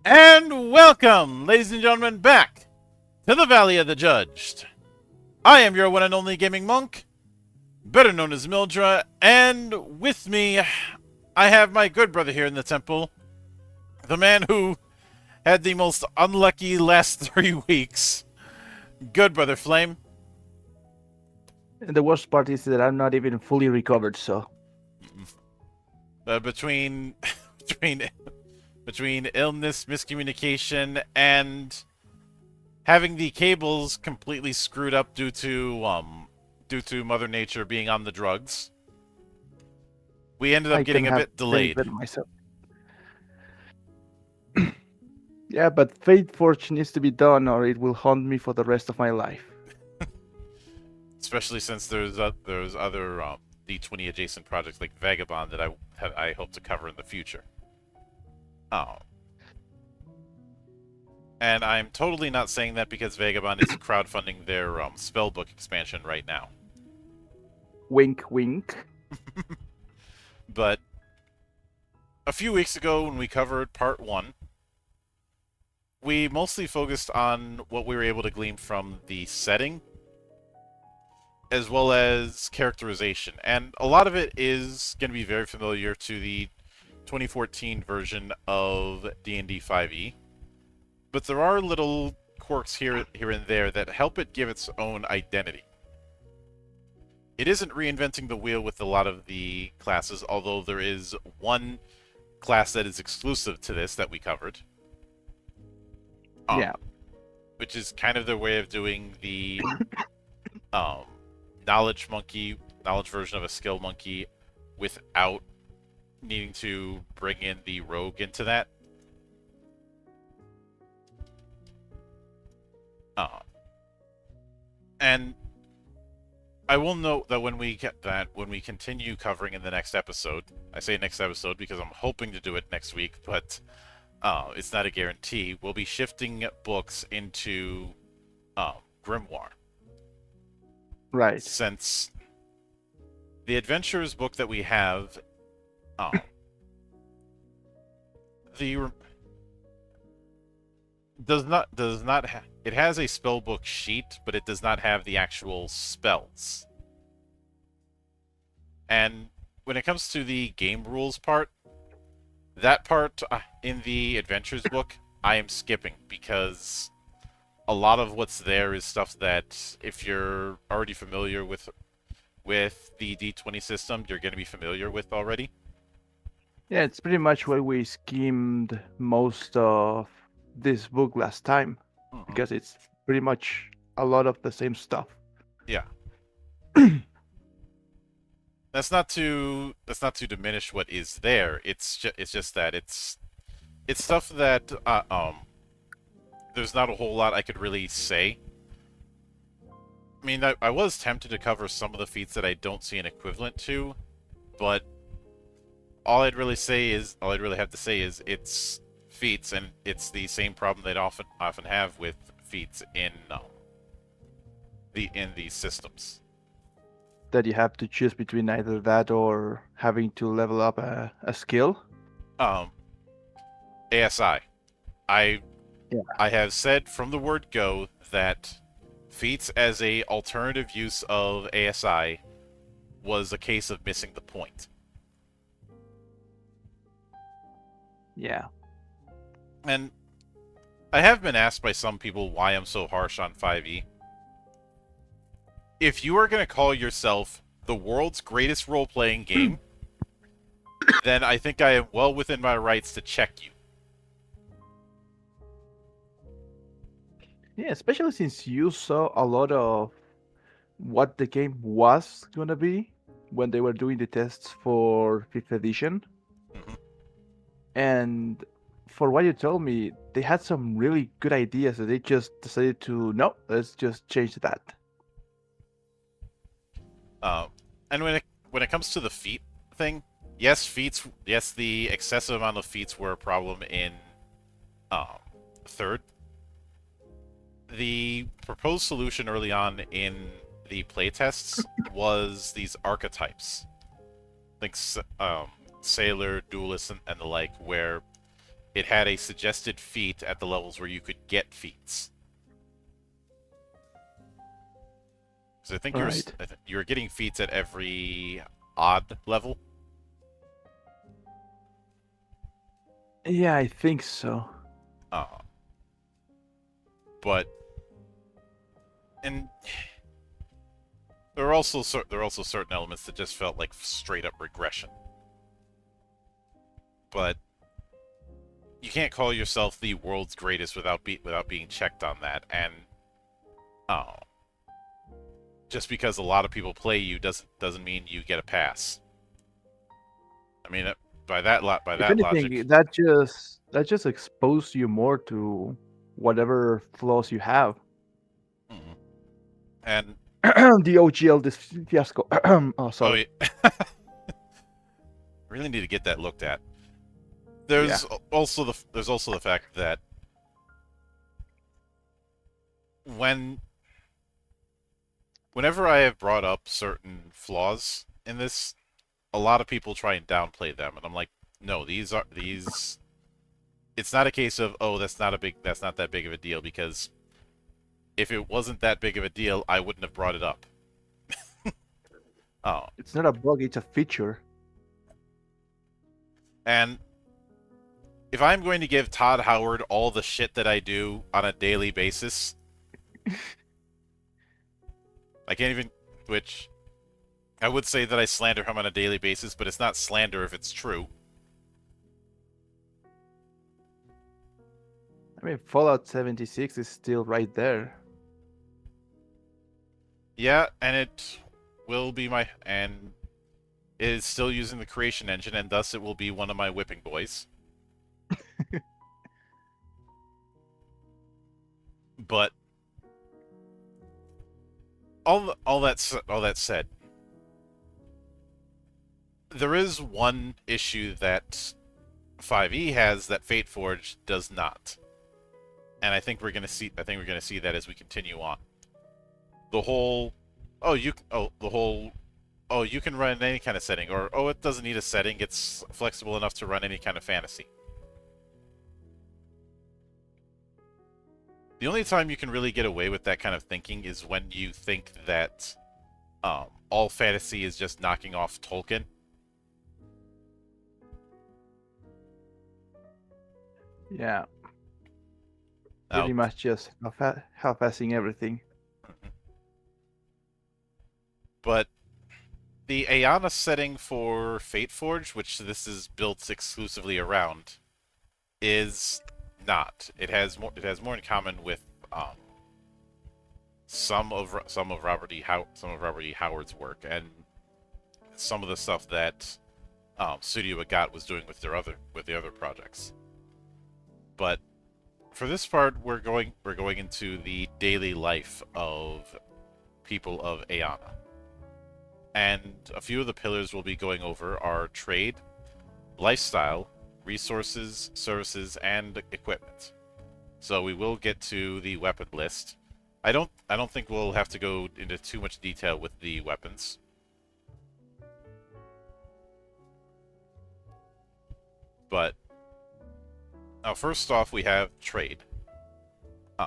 And welcome, ladies and gentlemen, back to the Valley of the Judged. I am your one and only gaming monk, better known as Mildra, and with me, I have my good brother here in the temple, the man who had the most unlucky last 3 weeks, good brother Flame. And the worst part is that I'm not even fully recovered, so... Between illness, miscommunication, and having the cables completely screwed up due to Mother Nature being on the drugs, we ended up getting a bit delayed. Myself. Yeah, but Fateforge needs to be done, or it will haunt me for the rest of my life. Especially since there's other D20 adjacent projects like Vagabond that I hope to cover in the future. Oh. And I'm totally not saying that because Vagabond is crowdfunding their spellbook expansion right now. Wink, wink. But a few weeks ago when we covered part 1, we mostly focused on what we were able to glean from the setting, as well as characterization. And a lot of it is going to be very familiar to the 2014 version of D&D 5e. But there are little quirks here and there that help it give its own identity. It isn't reinventing the wheel with a lot of the classes, although there is one class that is exclusive to this that we covered. Yeah. Which is kind of their way of doing the knowledge version of a skill monkey without needing to bring in the rogue into that. And I will note that when we continue covering in the next episode, I say next episode because I'm hoping to do it next week, but it's not a guarantee. We'll be shifting books into Grimoire. Right. Since the Adventures book that we have, it has a spellbook sheet, but it does not have the actual spells. And when it comes to the game rules part, that part in the Adventures book, I am skipping because a lot of what's there is stuff that if you're already familiar with with the D20 system, you're going to be familiar with already. Yeah, it's pretty much what we skimmed most of this book last time, Hmm. because it's pretty much a lot of the same stuff. Yeah, that's not to diminish what is there. It's just that it's stuff that there's not a whole lot I could really say. I mean, I was tempted to cover some of the feats that I don't see an equivalent to, but all I'd really have to say is it's feats, and it's the same problem they'd often have with feats in these systems. That you have to choose between either that or having to level up a skill. Um, ASI. I Yeah. I have said from the word go that feats as a alternative use of ASI was a case of missing the point. Yeah. And I have been asked by some people why I'm so harsh on 5e. If you are going to call yourself the world's greatest role playing game, then I think I am well within my rights to check you. Yeah, especially since you saw a lot of what the game was gonna be when they were doing the tests for 5th edition. Mhm. And for what you told me, they had some really good ideas that they just decided to no, let's just change that. Uh, and when it comes to the feat thing, yes, yes, the excessive amount of feats were a problem in um, third. The proposed solution early on in the playtests was these archetypes, like sailor, duelist, and the like, where it had a suggested feat at the levels where you could get feats. So I think Right. you were getting feats at every odd level. Yeah, I think so. Uh, but and there are also certain elements that just felt like straight up regression. But you can't call yourself the world's greatest without being checked on that. And oh, just because a lot of people play you doesn't mean you get a pass. I mean, by If that logic. anything, that just exposed you more to whatever flaws you have. Mhm. And The OGL this fiasco. Oh, oh, sorry. yeah, really need to get that looked at. Yeah. There's also the fact that when whenever I have brought up certain flaws in this, a lot of people try and downplay them, and I'm like, no, these. It's not a case of, oh, that's not that big of a deal, because if it wasn't that big of a deal, I wouldn't have brought it up. Oh, It's not a bug, it's a feature. and if I'm going to give Todd Howard all the shit that I do on a daily basis, I can't even. Which I would say that I slander him on a daily basis, but it's not slander if it's true. I mean, Fallout 76 is still right there. Yeah, and it will be and it is still using the creation engine, and thus it will be one of my whipping boys. But all that said, there is one issue that 5e has that Fateforge does not, and I think we're gonna see that as we continue on. The whole, the whole, oh, you can run any kind of setting, or oh, it doesn't need a setting. It's flexible enough to run any kind of fantasy. The only time you can really get away with that kind of thinking is when you think that all fantasy is just knocking off Tolkien. Yeah, Now, pretty much just half-assing everything. but The Ayana setting for Fateforge, which this is built exclusively around, is not. It has more in common with um, some of Robert E. Howard's work and some of the stuff that Studio Got was doing with the other projects. But for this part, we're going into the daily life of people of Ayana. And a few of the pillars we'll be going over are trade, lifestyle, resources, services, and equipment. So we will get to the weapon list. I don't think we'll have to go into too much detail with the weapons. But now first off we have trade. Uh,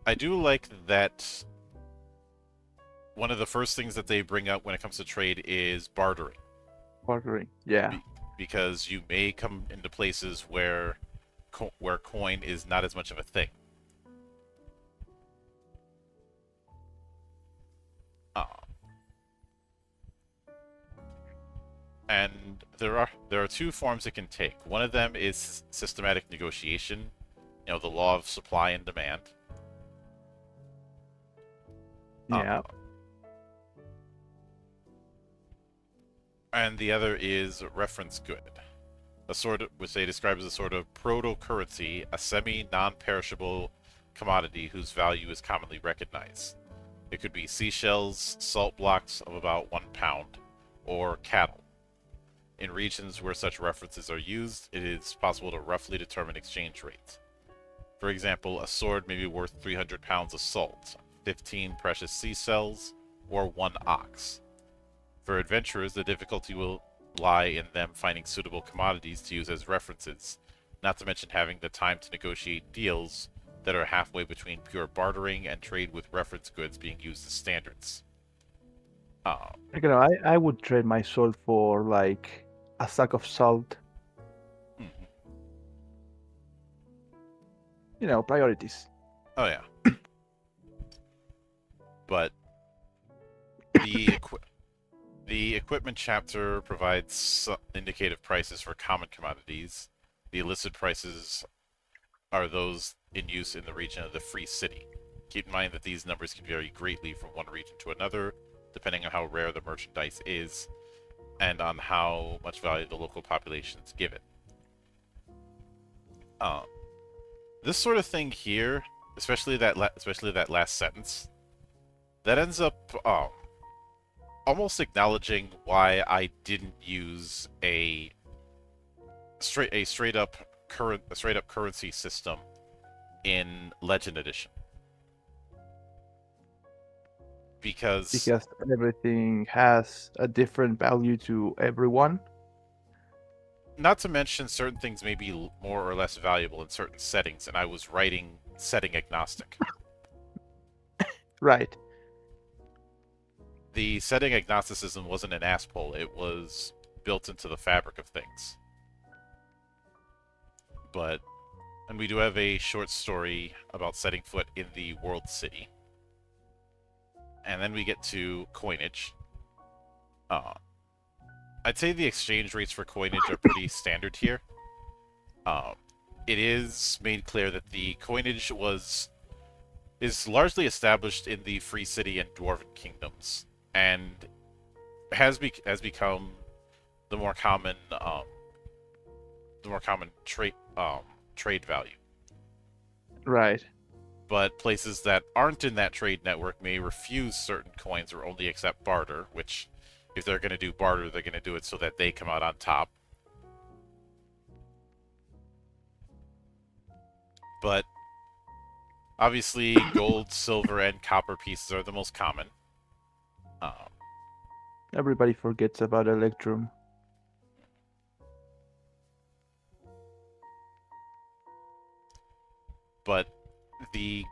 I do like that one of the first things that they bring up when it comes to trade is bartering. Bartering. Yeah. Because you may come into places where coin is not as much of a thing. Uh, and there are two forms it can take. One of them is systematic negotiation, you know, the law of supply and demand. Uh, Yeah. and the other is reference good, a sort of which they describe as a sort of proto-currency, a semi-non-perishable commodity whose value is commonly recognized. It could be seashells, salt blocks of about 1 pound, or cattle. In regions where such references are used, it is possible to roughly determine exchange rates. For example, a sword may be worth 300 pounds of salt, 15 precious seashells, or 1 ox. For adventurers, the difficulty will lie in them finding suitable commodities to use as references, not to mention having the time to negotiate deals that are halfway between pure bartering and trade with reference goods being used as standards. Uh, I would trade my sword for like a sack of salt. hmm. Priorities. Oh yeah, but the the equipment chapter provides some indicative prices for common commodities. The illicit prices are those in use in the region of the Free City. Keep in mind that these numbers can vary greatly from one region to another, depending on how rare the merchandise is and on how much value the local populations give it. Um, this sort of thing here, especially that last sentence, that ends up almost acknowledging why I didn't use a straight up currency system in Legend Edition, because Because everything has a different value to everyone. not to mention certain things may be more or less valuable in certain settings, and I was writing setting agnostic. Right. The setting agnosticism wasn't an ass pull, it was built into the fabric of things. But and we do have a short story about setting foot in the world city. And then we get to coinage. Uh, I'd say the exchange rates for coinage are pretty standard here. Um, it is made clear that the coinage is largely established in the Free City and Dwarven kingdoms, and has become the more common trade value. Right. But places that aren't in that trade network may refuse certain coins or only accept barter, which, if they're going to do barter, they're going to do it so that they come out on top. But obviously, gold, silver, and copper pieces are the most common. Um, Everybody forgets about Electrum. but the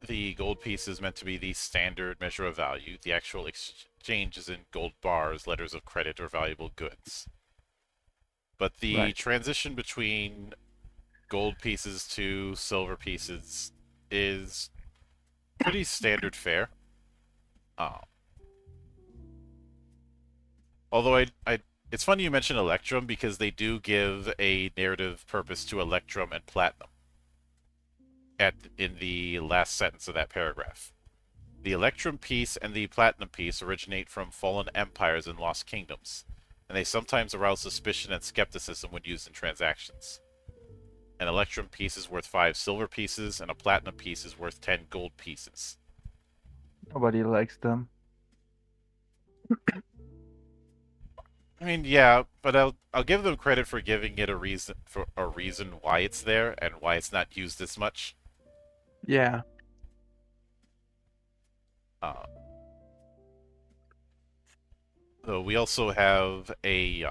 the gold piece is meant to be the standard measure of value. The actual exchange is in gold bars, letters of credit, or valuable goods. But the Right. transition between gold pieces to silver pieces is pretty standard fare. Uh, although it's funny you mentioned Electrum because they do give a narrative purpose to Electrum and Platinum in the last sentence of that paragraph. The Electrum piece and the Platinum piece originate from fallen empires and lost kingdoms, and they sometimes arouse suspicion and skepticism when used in transactions. An Electrum piece is worth 5 silver pieces, and a Platinum piece is worth 10 gold pieces. Nobody likes them. I mean, yeah, but I'll give them credit for giving it a reason why it's there and why it's not used as much. Yeah. Uh, though we also have a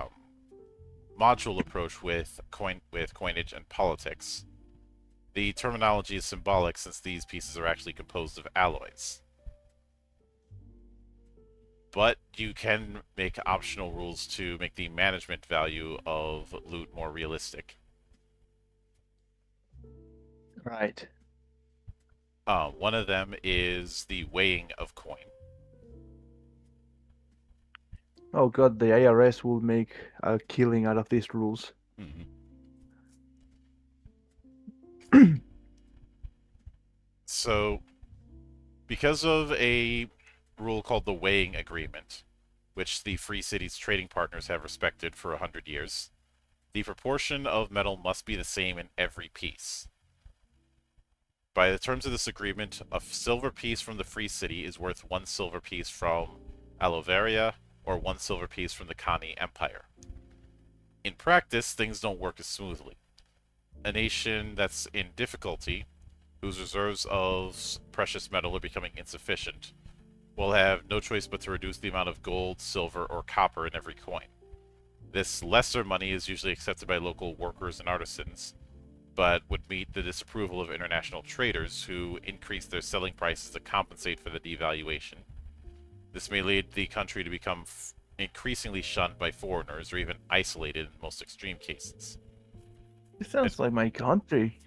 module approach with coinage and politics. The terminology is symbolic since these pieces are actually composed of alloys. But you can make optional rules to make the management value of loot more realistic. Right. One of them is the weighing of coin. Oh god, the IRS will make a killing out of these rules. Mm-hmm. So, because of a rule called the weighing agreement, which the Free Cities trading partners have respected for 100 years, the proportion of metal must be the same in every piece. By the terms of this agreement, a silver piece from the Free City is worth 1 silver piece from Aloveria or 1 silver piece from the Khani Empire. In practice, things don't work as smoothly. A nation that's in difficulty, whose reserves of precious metal are becoming insufficient, will have no choice but to reduce the amount of gold, silver, or copper in every coin. This lesser money is usually accepted by local workers and artisans, but would meet the disapproval of international traders who increase their selling prices to compensate for the devaluation. This may lead the country to become increasingly shunned by foreigners or even isolated in most extreme cases. It sounds like my country.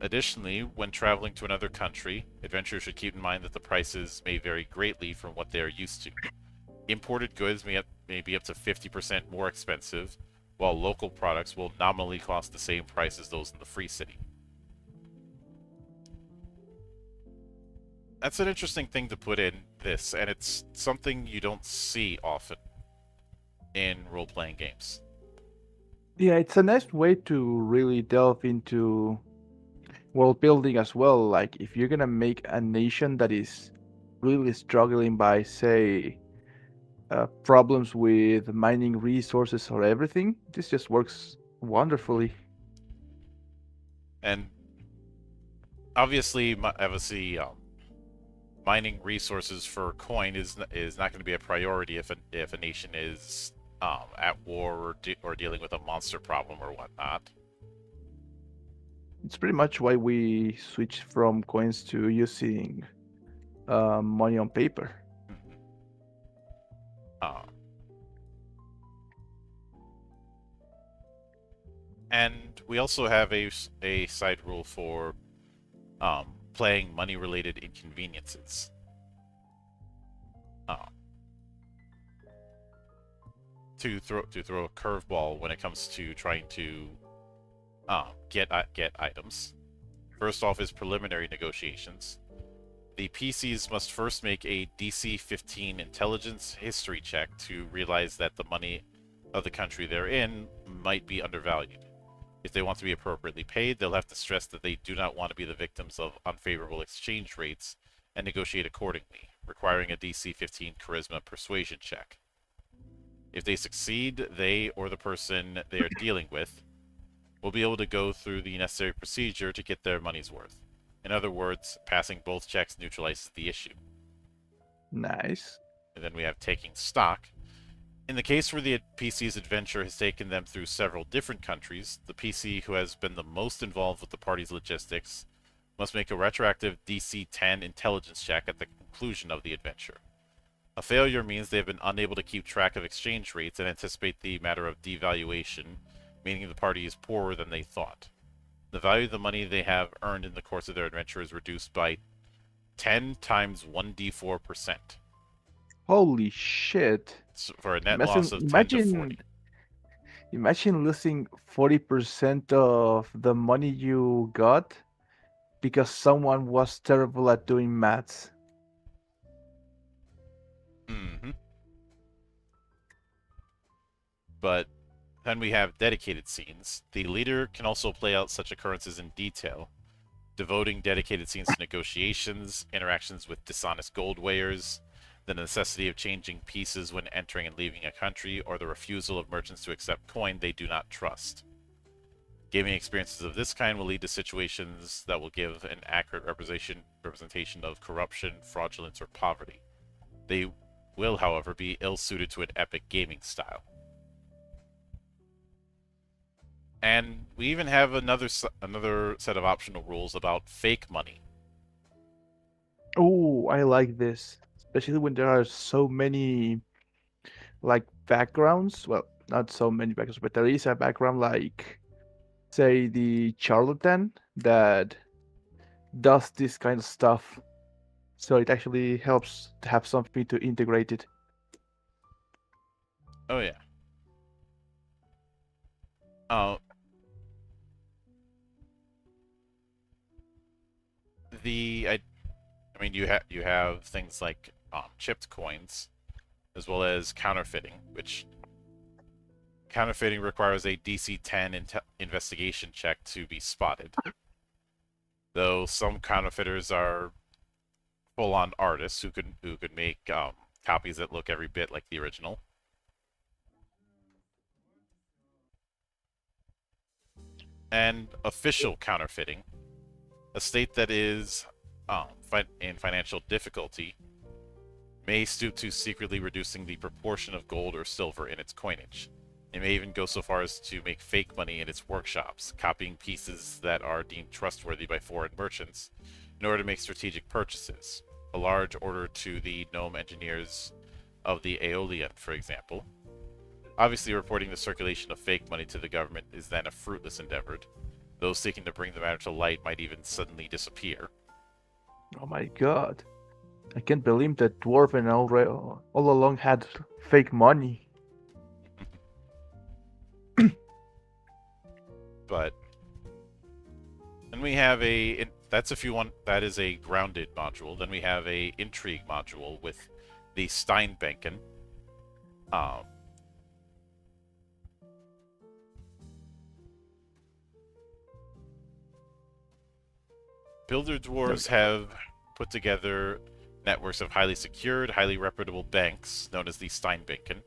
Additionally, when traveling to another country, adventurers should keep in mind that the prices may vary greatly from what they are used to. Imported goods may be up to 50% more expensive, while local products will nominally cost the same price as those in the Free City. That's an interesting thing to put in this, and it's something you don't see often in role playing games. Yeah, it's a nice way to really delve into world building as well. Like, if you're gonna make a nation that is really struggling by, say, problems with mining resources or everything, this just works wonderfully. And obviously, mining resources for coin is not going to be a priority if a nation is at war or dealing with a monster problem or whatnot. It's pretty much why we switched from coins to using money on paper. Uh, and we also have a side rule for playing money-related inconveniences. Uh, to throw a curveball when it comes to trying to get items. First off is preliminary negotiations. The PCs must first make a DC 15 intelligence history check to realize that the money of the country they're in might be undervalued. If they want to be appropriately paid, they'll have to stress that they do not want to be the victims of unfavorable exchange rates and negotiate accordingly, requiring a DC 15 charisma persuasion check. If they succeed, they or the person they are dealing with will be able to go through the necessary procedure to get their money's worth. In other words, passing both checks neutralizes the issue. Nice. And then we have taking stock. In the case where the PC's adventure has taken them through several different countries, the PC who has been the most involved with the party's logistics must make a retroactive DC 10 intelligence check at the conclusion of the adventure. A failure means they have been unable to keep track of exchange rates and anticipate the matter of devaluation, meaning the party is poorer than they thought. The value of the money they have earned in the course of their adventure is reduced by 10 times 1d4%. Holy shit! For a net loss Imagine, of 10 to imagine, 40. imagine losing 40% of the money you got because someone was terrible at doing maths. Hmm. But then we have dedicated scenes. The leader can also play out such occurrences in detail, devoting dedicated scenes to negotiations, interactions with dishonest gold weighers, the necessity of changing pieces when entering and leaving a country, or the refusal of merchants to accept coin they do not trust. Gaming experiences of this kind will lead to situations that will give an accurate representation of corruption, fraudulence, or poverty. They will, however, be ill suited to an epic gaming style. And we even have another set of optional rules about fake money. Oh, I like this, especially when there are so many like backgrounds. Well, not so many backgrounds, but there is a background like, say, the charlatan that does this kind of stuff. So it actually helps to have something to integrate it. Oh yeah. Uh, I mean, you have things like chipped coins, as well as counterfeiting, which counterfeiting requires a DC 10 investigation check to be spotted. Though some counterfeiters are full-on artists who could make copies that look every bit like the original. And official counterfeiting, a state that is in financial difficulty, may stoop to secretly reducing the proportion of gold or silver in its coinage. It may even go so far as to make fake money in its workshops, copying pieces that are deemed trustworthy by foreign merchants in order to make strategic purchases. A large order to the gnome engineers of the Aeolian, for example. Obviously, reporting the circulation of fake money to the government is then a fruitless endeavor. Those seeking to bring the matter to light might even suddenly disappear. Oh my god. I can't believe that Dwarven all along had fake money. But then we have that's if you want, that is a grounded module. Then we have a intrigue module with the Steinbanken. Um, Builder dwarves have put together networks of highly secured, highly reputable banks known as the Steinbanken.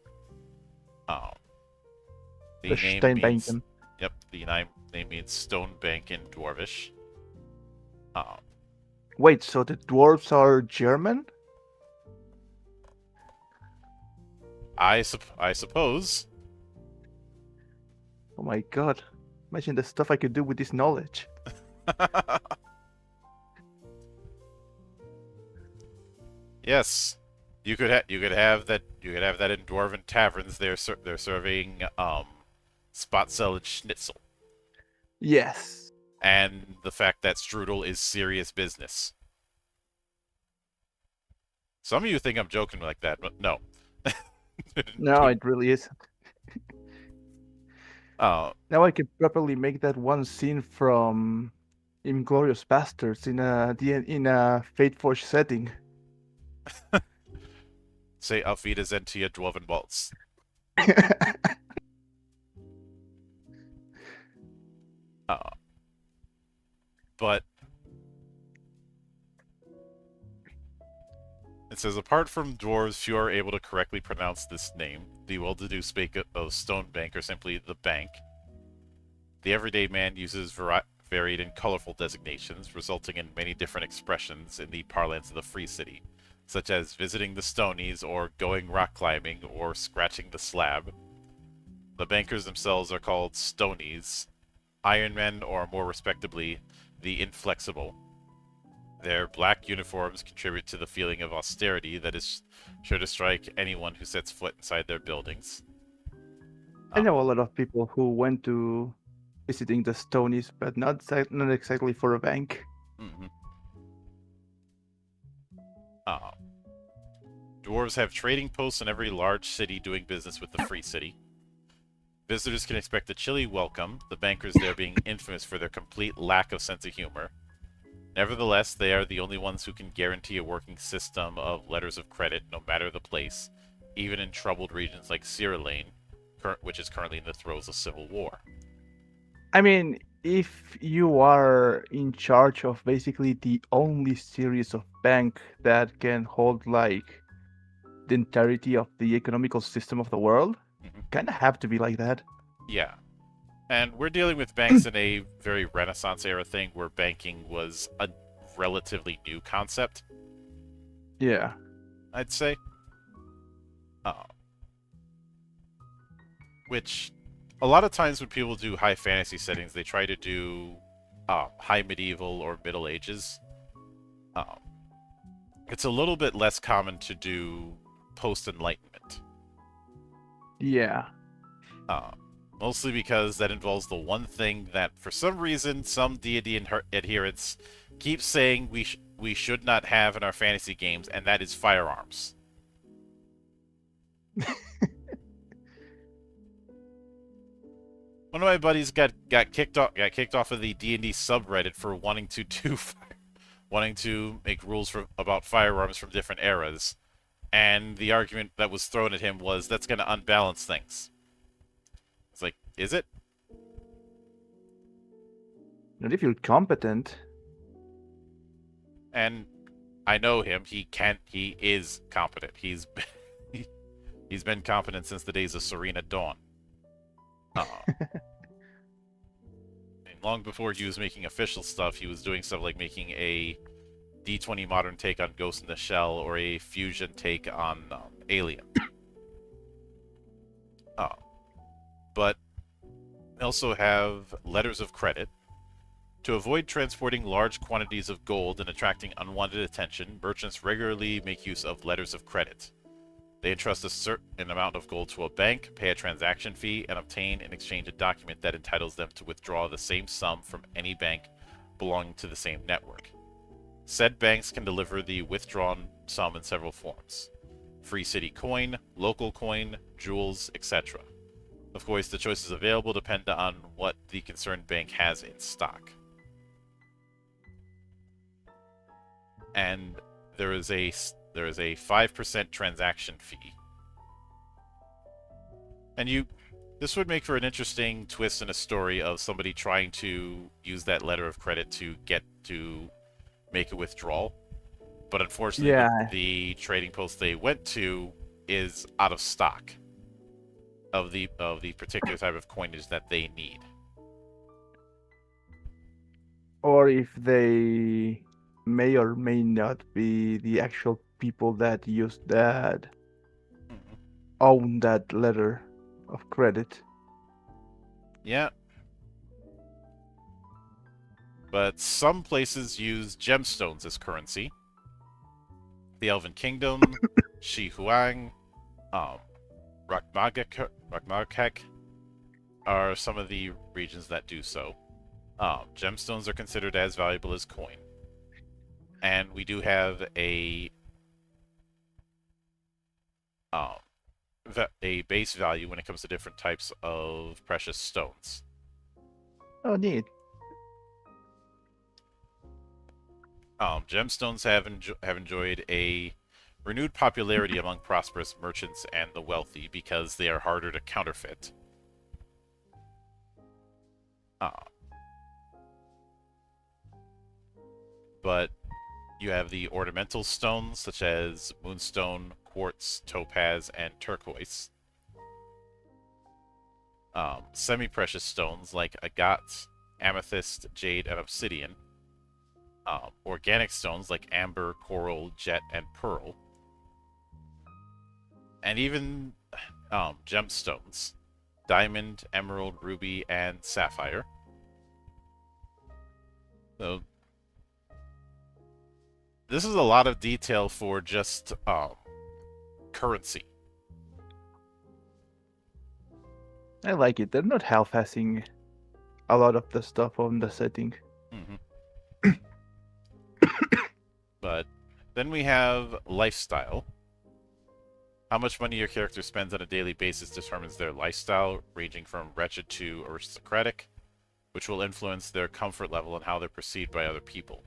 Um, The the name means, Steinbanken. yep, the name means stone bank in Dwarvish. Um, Wait, so the dwarves are German? I suppose. Oh my god. Imagine the stuff I could do with this knowledge. Yes, you could have that in dwarven taverns. They're serving spot salad schnitzel, Yes. and the fact that strudel is serious business. Some of you think I'm joking like that, but no. No, it really is. uh, Now I can properly make that one scene from Inglorious Bastards in a Fateforge setting. Say auf Wiedersehen to your dwarven bolts. Uh, but it says, apart from dwarves, few are able to correctly pronounce this name. The well-to-do speak of Stonebank or simply the bank. The everyday man uses varied and colorful designations, resulting in many different expressions in the parlance of the Free City, such as visiting the Stonies, or going rock climbing, or scratching the slab. The bankers themselves are called Stonies, Ironmen, or more respectably, the Inflexible. Their black uniforms contribute to the feeling of austerity that is sure to strike anyone who sets foot inside their buildings. I know a Uh, lot of people who went to visiting the Stonies, but not exactly for a bank. mm-hmm. Uh, Dwarves have trading posts in every large city doing business with the Free City. Visitors can expect a chilly welcome, the bankers there being infamous for their complete lack of sense of humor. Nevertheless, they are the only ones who can guarantee a working system of letters of credit no matter the place, even in troubled regions like Lane, which is currently in the throes of civil war. I mean, if you are in charge of basically the only series of bank that can hold like the entirety of the economical system of the world, Mm-hmm. kind of have to be like that. Yeah. And we're dealing with banks in a very Renaissance era thing where banking was a relatively new concept, Yeah. I'd say. Uh, which a lot of times when people do high fantasy settings, they try to do high medieval or Middle Ages. Um, it's a little bit less common to do post Enlightenment. Yeah. Uh, Mostly because that involves the one thing that, for some reason, some D&D adherents keep saying we should not have in our fantasy games, and that is firearms. One of my buddies got kicked off of the D&D subreddit for wanting to make rules about firearms from different eras, and the argument that was thrown at him was that's going to unbalance things. It's like, is it? Not if you're competent. And I know him. He is competent. He's been competent since the days of Serena Dawn. And long before he was making official stuff, he was doing stuff like making a D20 modern take on Ghost in the Shell or a fusion take on Alien. Uh, but we also have letters of credit. To avoid transporting large quantities of gold and attracting unwanted attention, merchants regularly make use of letters of credit. They entrust a certain amount of gold to a bank, pay a transaction fee, and obtain in exchange a document that entitles them to withdraw the same sum from any bank belonging to the same network. Said banks can deliver the withdrawn sum in several forms: free city coin, local coin, jewels, etc. Of course, the choices available depend on what the concerned bank has in stock. And there is a 5% transaction fee. And this would make for an interesting twist in a story of somebody trying to use that letter of credit to make a withdrawal. But unfortunately, Yeah. the trading post they went to is out of stock of the particular type of coinage that they need. Or if they may or may not be the actual people that use that Mm-hmm. own that letter of credit. Yeah. But some places use gemstones as currency. The Elven Kingdom, Shi Huang, um, Rakmagak are some of the regions that do so. Gemstones are considered as valuable as coin. And we do have um, a base value when it comes to different types of precious stones. Oh, neat. Gemstones have enjoyed a renewed popularity among prosperous merchants and the wealthy because they are harder to counterfeit. Uh, but you have the ornamental stones such as moonstone, quartz, topaz, and turquoise. Semi-precious stones like agate, amethyst, jade, and obsidian. Organic stones like amber, coral, jet, and pearl. And even gemstones: diamond, emerald, ruby, and sapphire. So this is a lot of detail for just currency. I like it. They're not half-assing a lot of the stuff on the setting. Mm-hmm. But Then we have lifestyle. How much money your character spends on a daily basis determines their lifestyle, ranging from wretched to aristocratic, which will influence their comfort level and how they're perceived by other people.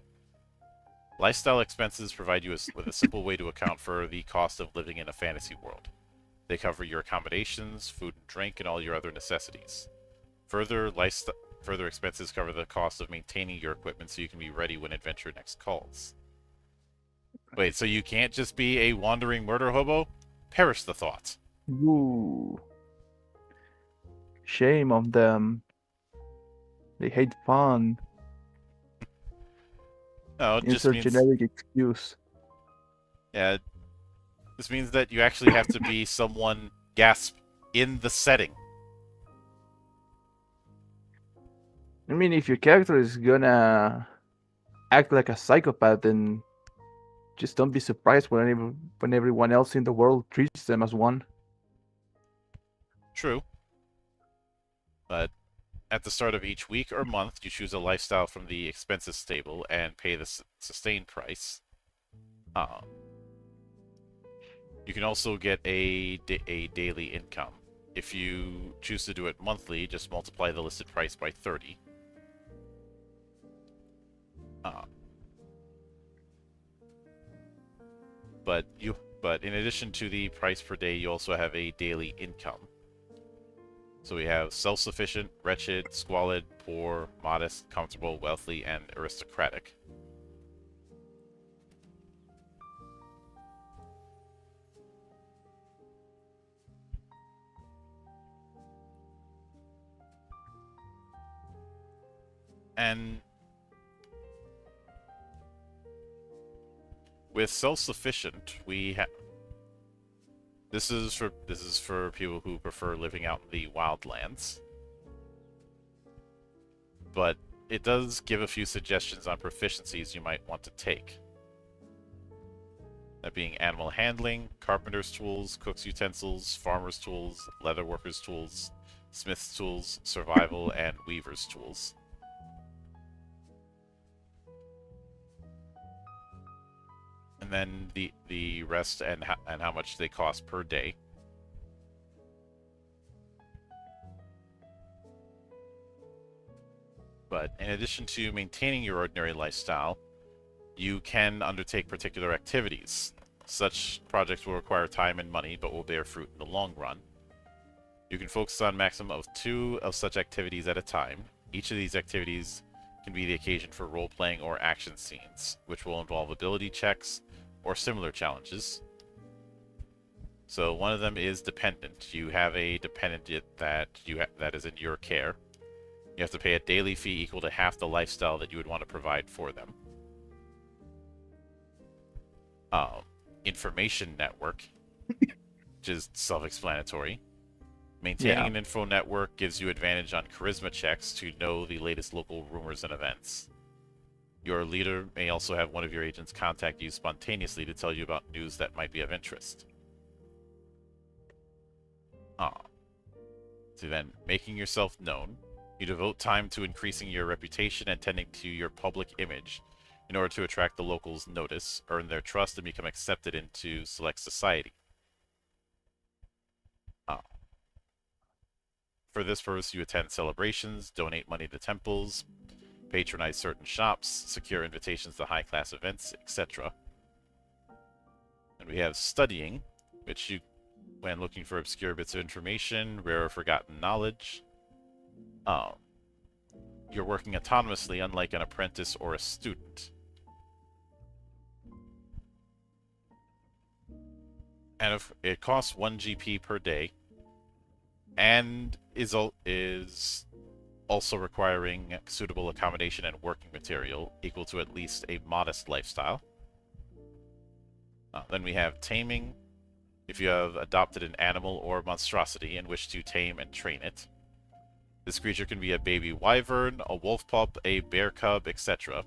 Lifestyle expenses provide you with a simple way to account for the cost of living in a fantasy world. They cover your accommodations, food and drink, and all your other necessities. Further expenses cover the cost of maintaining your equipment so you can be ready when adventure next calls. Wait, so you can't just be a wandering murder hobo? Perish the thought. Ooh, shame on them. They hate fun. No, it just Insert means, generic excuse. yeah, this means that you actually have to be someone, gasp, in the setting. I mean, if your character is gonna act like a psychopath, then just don't be surprised when everyone else in the world treats them as one. True, but at the start of each week or month, you choose a lifestyle from the expenses table and pay the sustain price. Uh, you can also get a daily income. If you choose to do it monthly, just multiply the listed price by 30. Uh, but in addition to the price per day, you also have a daily income. So we have self-sufficient, wretched, squalid, poor, modest, comfortable, wealthy, and aristocratic. And with self-sufficient, we have this is for people who prefer living out in the wildlands. But it does give a few suggestions on proficiencies you might want to take. That being animal handling, carpenter's tools, cook's utensils, farmer's tools, leatherworker's tools, smith's tools, survival, and weaver's tools. And then the rest and how much they cost per day. But in addition to maintaining your ordinary lifestyle, you can undertake particular activities. Such projects will require time and money, but will bear fruit in the long run. You can focus on a maximum of 2 of such activities at a time. Each of these activities can be the occasion for role-playing or action scenes, which will involve ability checks or similar challenges. So one of them is dependent. You have a dependent that is in your care. You have to pay a daily fee equal to half the lifestyle that you would want to provide for them. Information network, which is self-explanatory. Maintaining Yeah. an info network gives you advantage on charisma checks to know the latest local rumors and events. Your leader may also have one of your agents contact you spontaneously to tell you about news that might be of interest. So then, making yourself known. You devote time to increasing your reputation and tending to your public image in order to attract the locals' notice, earn their trust, and become accepted into select society. For this purpose, you attend celebrations, donate money to temples, patronize certain shops, secure invitations to high-class events, etc. And we have studying, which you, when looking for obscure bits of information, rare or forgotten knowledge. You're working autonomously, unlike an apprentice or a student. And if it costs 1 GP per day, and is also requiring suitable accommodation and working material equal to at least a modest lifestyle. Then we have taming. If you have adopted an animal or monstrosity and wish to tame and train it. This creature can be a baby wyvern, a wolf pup, a bear cub, etc.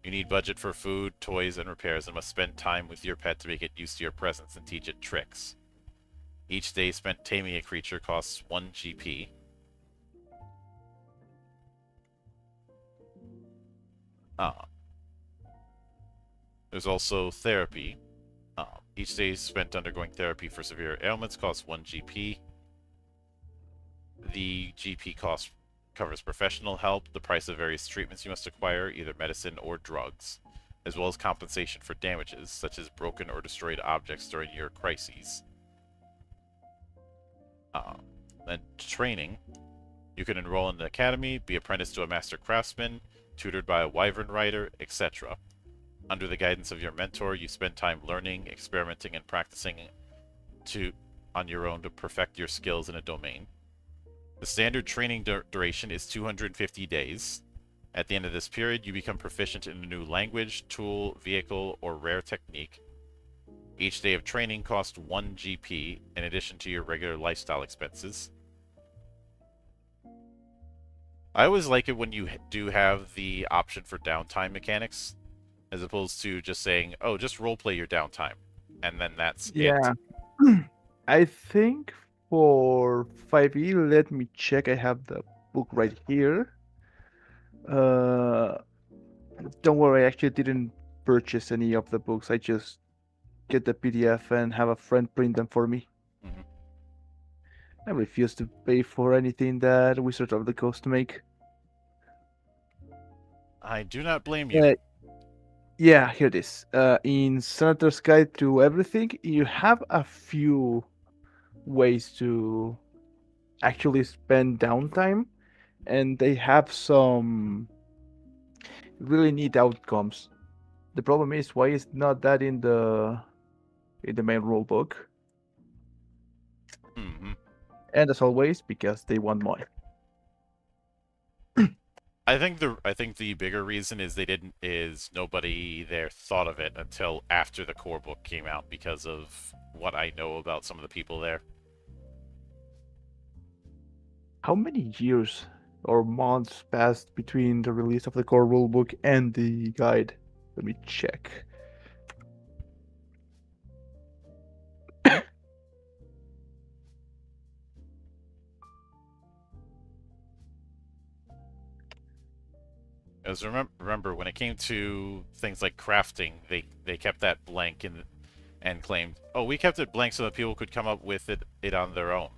You need budget for food, toys, and repairs and must spend time with your pet to make it used to your presence and teach it tricks. Each day spent taming a creature costs 1 GP. There's also therapy. Each day spent undergoing therapy for severe ailments costs 1 GP. The GP cost covers professional help, the price of various treatments you must acquire, either medicine or drugs, as well as compensation for damages, such as broken or destroyed objects during your crises. Uh, then training. You can enroll in an academy, be apprenticed to a master craftsman, tutored by a wyvern rider, etc. Under the guidance of your mentor, you spend time learning, experimenting, and practicing to on your own to perfect your skills in a domain. The standard training duration is 250 days. At the end of this period, you become proficient in a new language, tool, vehicle, or rare technique. Each day of training costs 1 GP in addition to your regular lifestyle expenses. I always like it when you do have the option for downtime mechanics, as opposed to just saying, oh, just roleplay your downtime, and then that's it. Yeah. I think for 5e, let me check. I have the book right here. Uh, don't worry, I actually didn't purchase any of the books. I just get the PDF and have a friend print them for me. Mhm. I refuse to pay for anything that Wizard of the Coast make. I do not blame you. Uh, yeah, here it is. In Senator's Guide to Everything, you have a few ways to actually spend downtime, and they have some really neat outcomes. The problem is why is not that in the main rule book? Mm-hmm. And as always, because they want money. I think the bigger reason is nobody there thought of it until after the core book came out because of what I know about some of the people there. How many years or months passed between the release of the core rulebook and the guide? Let me check. As remember when it came to things like crafting, they kept that blank and claimed, oh, we kept it blank so that people could come up with it on their own.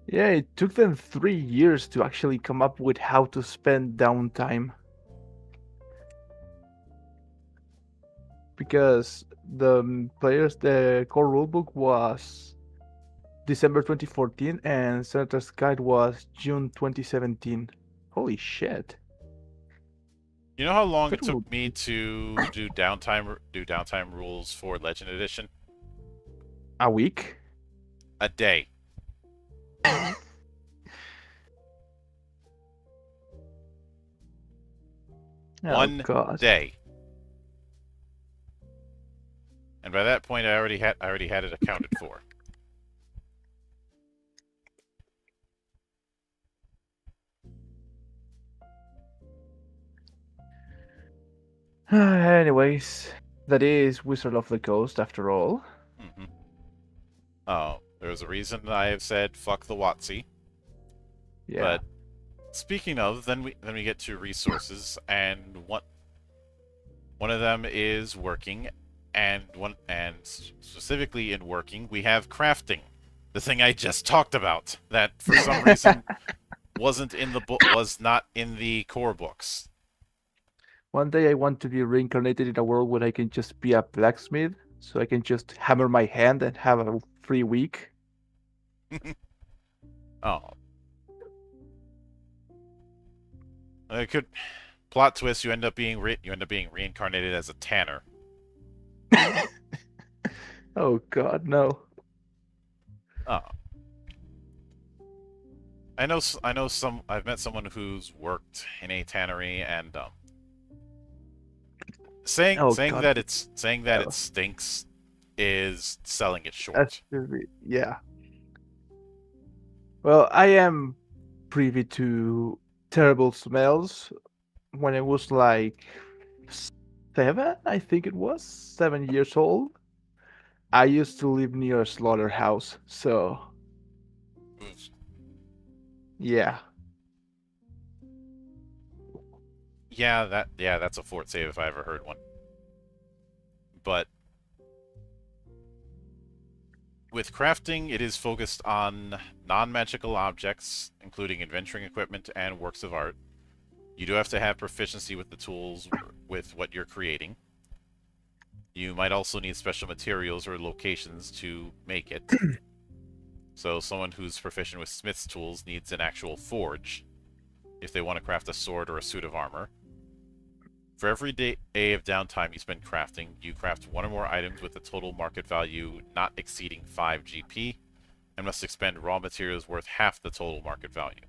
Yeah, it took them 3 years to actually come up with how to spend downtime. Because the core rulebook was December 2014 and Senator's Guide was June 2017. Holy shit. You know how long it That will took me to do downtime rules for Legend Edition? a week? A day. Oh One god. day. And by that point I already had it accounted for. Anyways, that is Wizard of the Coast after all. Mm-hmm. Oh, there's a reason I have said fuck the WotC. Yeah. But speaking of, then we get to resources, and one of them is working, and specifically in working, we have crafting, the thing I just talked about, that for some reason wasn't in the book, was not in the core books. One day I want to be reincarnated in a world where I can just be a blacksmith, so I can just hammer my hand and have a free week. Oh, it could plot twist. You end up being reincarnated as a tanner. Oh god, no. Oh, I know some. I've met someone who's worked in a tannery, and saying Oh saying god. that it's saying that it No. stinks is selling it That's short. yeah. Well, I am privy to terrible smells when I was like 7, I think it was 7 years old. I used to live near a slaughterhouse, so yeah. Yeah, that's a fort save if I ever heard one. But with crafting, it is focused on non-magical objects, including adventuring equipment and works of art. You do have to have proficiency with the tools with what you're creating. You might also need special materials or locations to make it. So someone who's proficient with smith's tools needs an actual forge if they want to craft a sword or a suit of armor. For every day of downtime you spend crafting, you craft one or more items with a total market value not exceeding 5 GP, and must expend raw materials worth half the total market value.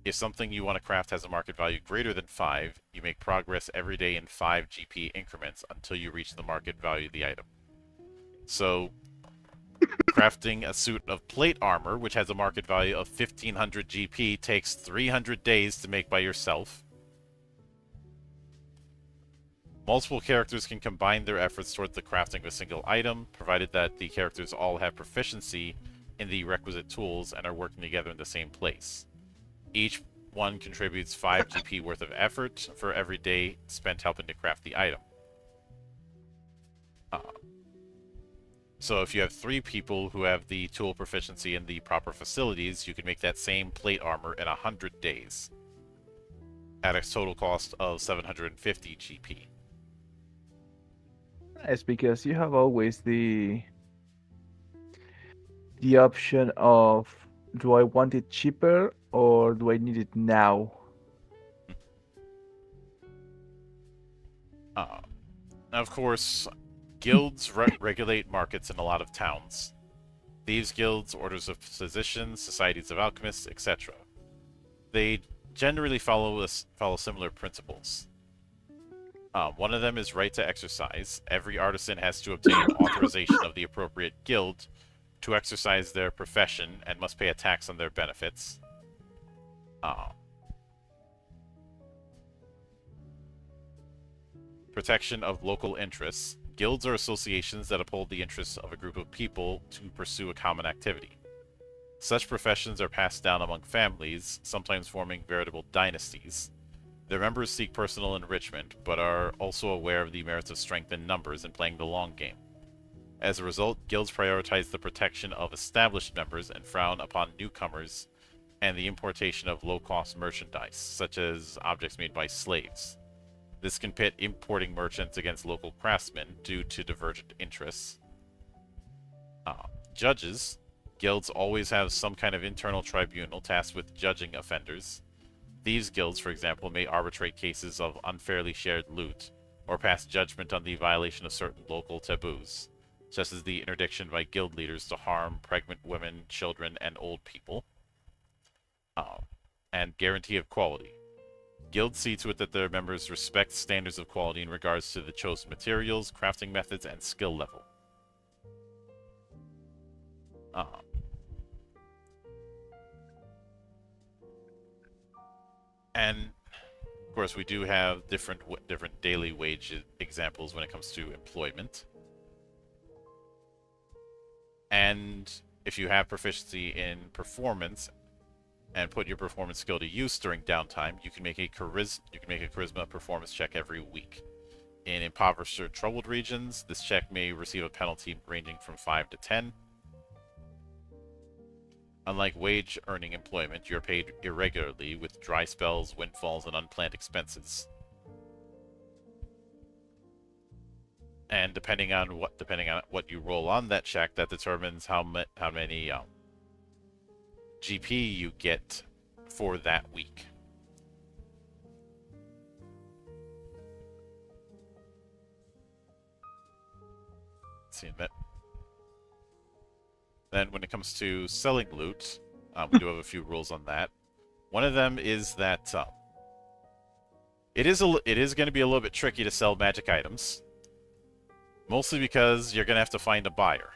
If something you want to craft has a market value greater than 5, you make progress every day in 5 GP increments until you reach the market value of the item. So, crafting a suit of plate armor, which has a market value of 1500 GP, takes 300 days to make by yourself. Multiple characters can combine their efforts towards the crafting of a single item, provided that the characters all have proficiency in the requisite tools and are working together in the same place. Each one contributes 5 GP worth of effort for every day spent helping to craft the item. So if you have 3 people who have the tool proficiency in the proper facilities, you can make that same plate armor in 100 days at a total cost of 750 GP. It's because you have always the option of, do I want it cheaper or do I need it now? Now, of course, guilds regulate markets in a lot of towns. Thieves' guilds, orders of physicians, societies of alchemists, etc. They generally follow similar principles. One of them is right to exercise. Every artisan has to obtain authorization of the appropriate guild to exercise their profession and must pay a tax on their benefits. Protection of local interests. Guilds are associations that uphold the interests of a group of people to pursue a common activity. Such professions are passed down among families, sometimes forming veritable dynasties. Their members seek personal enrichment, but are also aware of the merits of strength in numbers and playing the long game. As a result, guilds prioritize the protection of established members and frown upon newcomers and the importation of low-cost merchandise, such as objects made by slaves. This can pit importing merchants against local craftsmen due to divergent interests. Judges. Guilds always have some kind of internal tribunal tasked with judging offenders. Thieves' guilds, for example, may arbitrate cases of unfairly shared loot, or pass judgment on the violation of certain local taboos, such as the interdiction by guild leaders to harm pregnant women, children, and old people. And guarantee of quality. Guilds see to it that their members respect standards of quality in regards to the chosen materials, crafting methods, and skill level. And of course, we do have different daily wage examples when it comes to employment. And if you have proficiency in performance and put your performance skill to use during downtime, you can make a charisma performance check every week. In impoverished or troubled regions, this check may receive a penalty ranging from 5 to 10. Unlike wage-earning employment, you're paid irregularly with dry spells, windfalls, and unplanned expenses. And depending on what you roll on that check, that determines how many GP you get for that week. Let's see that. Then when it comes to selling loot, we do have a few rules on that. One of them is that it is going to be a little bit tricky to sell magic items, mostly because you're going to have to find a buyer.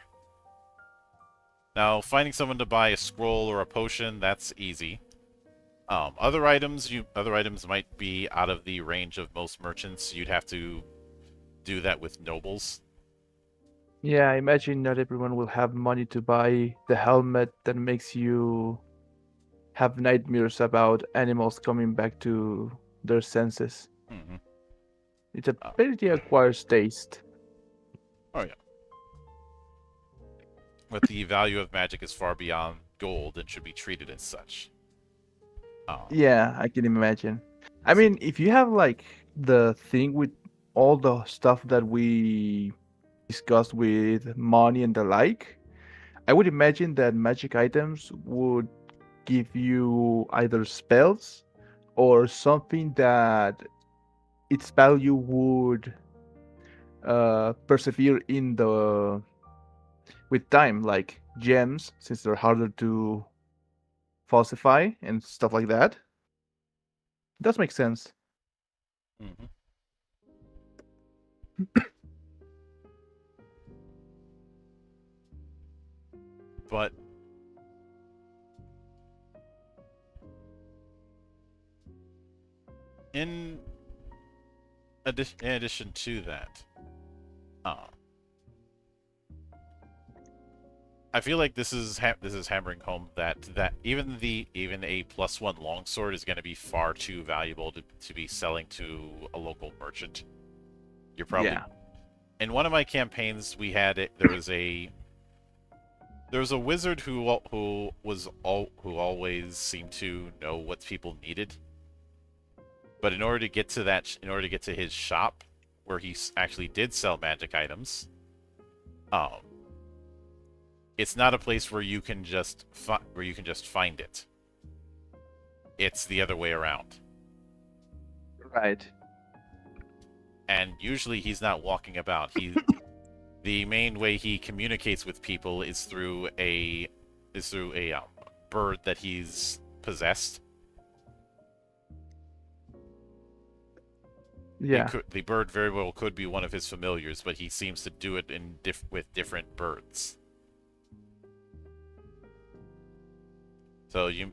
Now, finding someone to buy a scroll or a potion, that's easy. Other items might be out of the range of most merchants. You'd have to do that with nobles. Yeah, I imagine not everyone will have money to buy the helmet that makes you have nightmares about animals coming back to their senses. Mm-hmm. It's a pretty acquired taste. Oh yeah. But the value of magic is far beyond gold and should be treated as such. Um, Yeah, I can imagine. I so, mean, if you have like the thing with all the stuff that we discussed with money and the like, I would imagine that magic items would give you either spells or something that its value would persevere in the with time, like gems, since they're harder to falsify and stuff like that. Does make sense. mhm. But in in addition to that, uh, I feel like this is hammering home that even a +1 longsword is going to be far too valuable to be selling to a local merchant. You're probably Yeah. in one of my campaigns we had it. There was a wizard who always seemed to know what people needed. But in order to get to his shop, where he actually did sell magic items, um, it's not a place where you can just find it. It's the other way around. Right. And usually he's not walking about. The main way he communicates with people is through a bird that he's possessed. Yeah. The bird very well could be one of his familiars, but he seems to do it with different birds. So you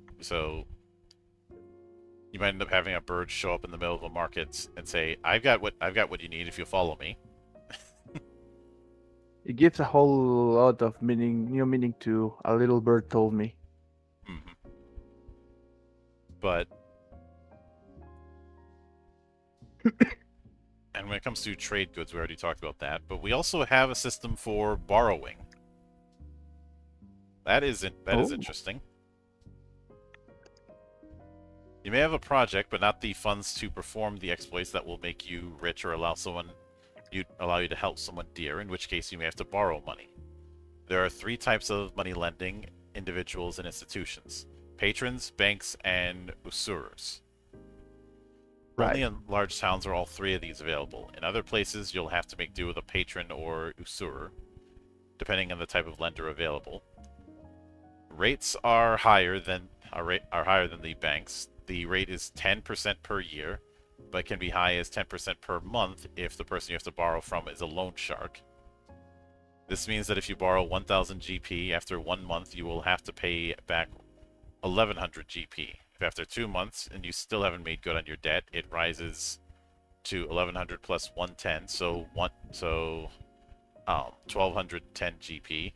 might end up having a bird show up in the middle of a market and say, I've got what you need if you follow me." It gives a whole lot of meaning, new meaning to a little bird told me. Mhm. But and when it comes to trade goods, we already talked about that. But we also have a system for borrowing. That is Oh, interesting. You may have a project, but not the funds to perform the exploits that will make you rich or allow you to help someone dear, in which case you may have to borrow money. There are three types of money lending: individuals and institutions, patrons, banks, and usurers. Only right. in large towns are all three of these available. In other places, you'll have to make do with a patron or usurer, depending on the type of lender available. Rates are higher than the banks. The rate is 10% per year, but can be high as 10% per month if the person you have to borrow from is a loan shark. This means that if you borrow 1000 GP, after 1 month you will have to pay back 1100 GP. If after 2 months and you still haven't made good on your debt, it rises to 1100 plus 110, so 1210 GP.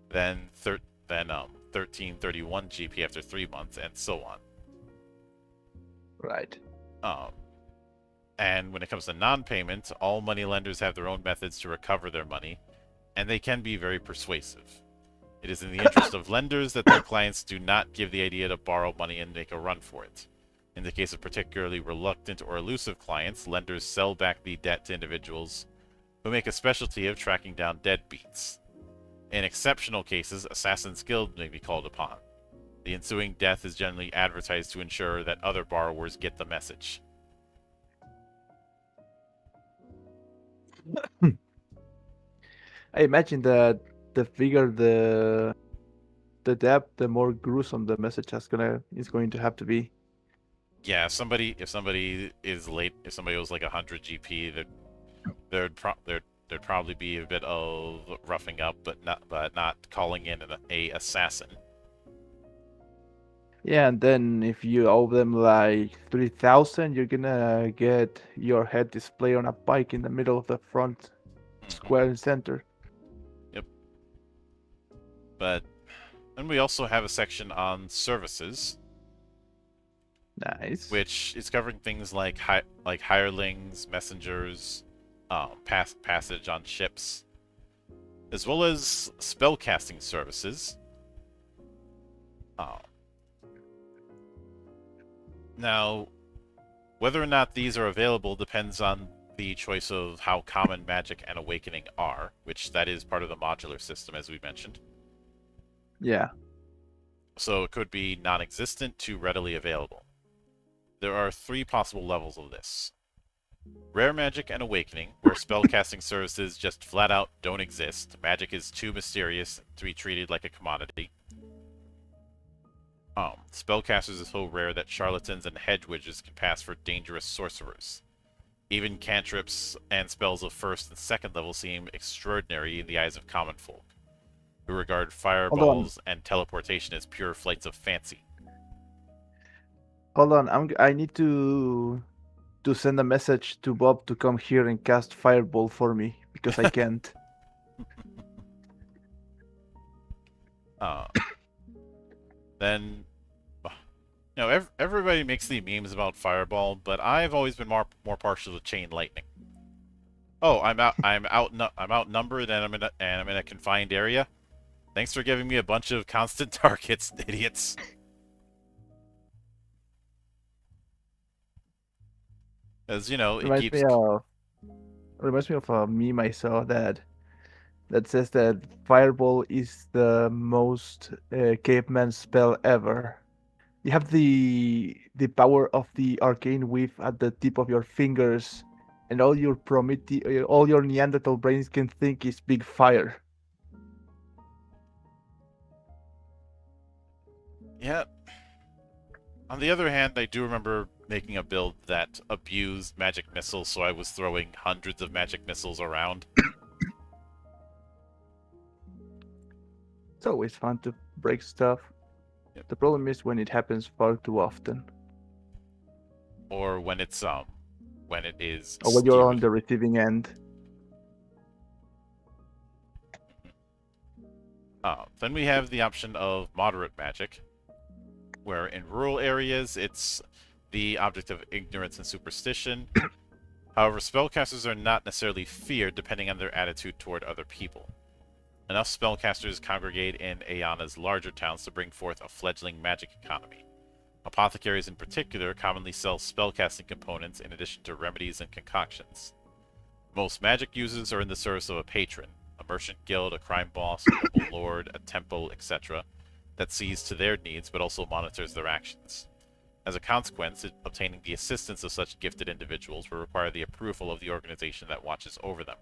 Then 1331 GP after 3 months, and so on. Right. Um, and when it comes to non-payment, all money lenders have their own methods to recover their money, and they can be very persuasive. It is in the interest of lenders that their clients do not give the idea to borrow money and make a run for it. In the case of particularly reluctant or elusive clients, lenders sell back the debt to individuals who make a specialty of tracking down deadbeats. In exceptional cases, Assassin's Guild may be called upon. The ensuing death is generally advertised to ensure that other borrowers get the message. I imagine that the bigger the depth, the more gruesome the message is going to have to be. Yeah, if somebody is late, if somebody owes like 100 GP, there'd probably be a bit of roughing up, but not calling in a assassin. Yeah, and then if you owe them like 3,000, you're gonna get your head displayed on a bike in the middle of the front Hmm. square and center. Yep. But then we also have a section on services, Nice. which is covering things like hirelings, messengers, passage on ships, as well as spellcasting services. Uh, Now, whether or not these are available depends on the choice of how common magic and awakening are, which that is part of the modular system, as we mentioned. Yeah. So it could be non-existent to readily available. There are three possible levels of this. Rare magic and awakening, where spellcasting services just flat out don't exist. Magic is too mysterious to be treated like a commodity. Spellcasters are so rare that charlatans and hedge witches can pass for dangerous sorcerers. Even cantrips and spells of first and second level seem extraordinary in the eyes of common folk, who regard Hold on. fireballs and teleportation as pure flights of fancy. Hold on. I need to send a message to Bob to come here and cast Fireball for me because I can't. uh, then, everybody makes the memes about fireball, but I've always been more partial to chain lightning. Oh, I'm outnumbered, and I'm in a confined area. Thanks for giving me a bunch of constant targets, idiots. As you know, it Reminds me keeps. of reminds me of a meme I saw that says that Fireball is the most caveman spell ever. You have the power of the arcane weave at the tip of your fingers, and all your Neanderthal brains can think is big fire. Yeah. On the other hand, I do remember making a build that abused magic missiles, so I was throwing hundreds of magic missiles around. It's always fun to break stuff. Yep. The problem is when it happens far too often, Or when it is or when you're on skewed. the receiving end. Then we have the option of moderate magic, where in rural areas it's the object of ignorance and superstition. However, spellcasters are not necessarily feared depending on their attitude toward other people. Enough spellcasters congregate in Ayana's larger towns to bring forth a fledgling magic economy. Apothecaries in particular commonly sell spellcasting components in addition to remedies and concoctions. Most magic users are in the service of a patron, a merchant guild, a crime boss, a noble lord, a temple, etc., that sees to their needs but also monitors their actions. As a consequence, obtaining the assistance of such gifted individuals will require the approval of the organization that watches over them.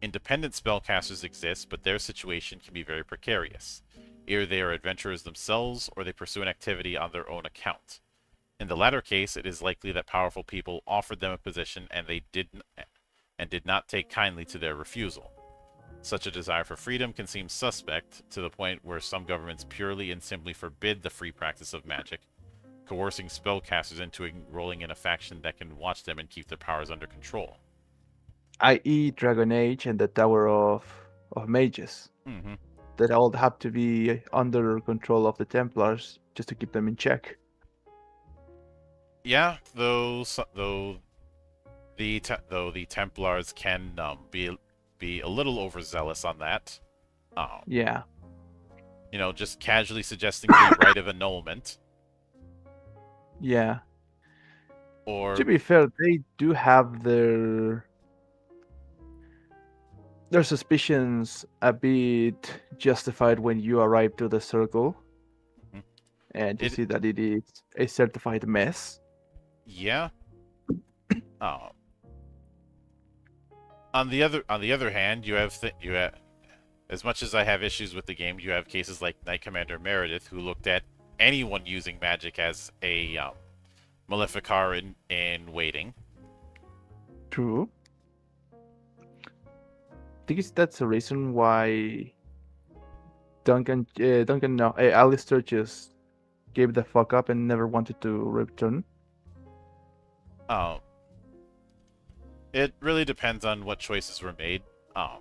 Independent spellcasters exist, but their situation can be very precarious. Either they are adventurers themselves, or they pursue an activity on their own account. In the latter case, it is likely that powerful people offered them a position and they did not take kindly to their refusal. Such a desire for freedom can seem suspect to the point where some governments purely and simply forbid the free practice of magic, coercing spellcasters into enrolling in a faction that can watch them and keep their powers under control. I.e., Dragon Age and the Tower of Mages. Mm-hmm. That all have to be under control of the Templars just to keep them in check. Yeah, though the Templars can be a little overzealous on that. Yeah. Just casually suggesting the right of annulment. Yeah. Or To be fair, they do have their suspicions a bit justified when you arrive to the circle Mhm. and you it see that it is a certified mess. yeah. Uh, on the other hand, you have as much as I have issues with the game, you have cases like Knight Commander Meredith who looked at anyone using magic as a Maleficar in waiting. True. I think that's the reason why no, Alistair just gave the fuck up and never wanted to return. Uh, it really depends on what choices were made. I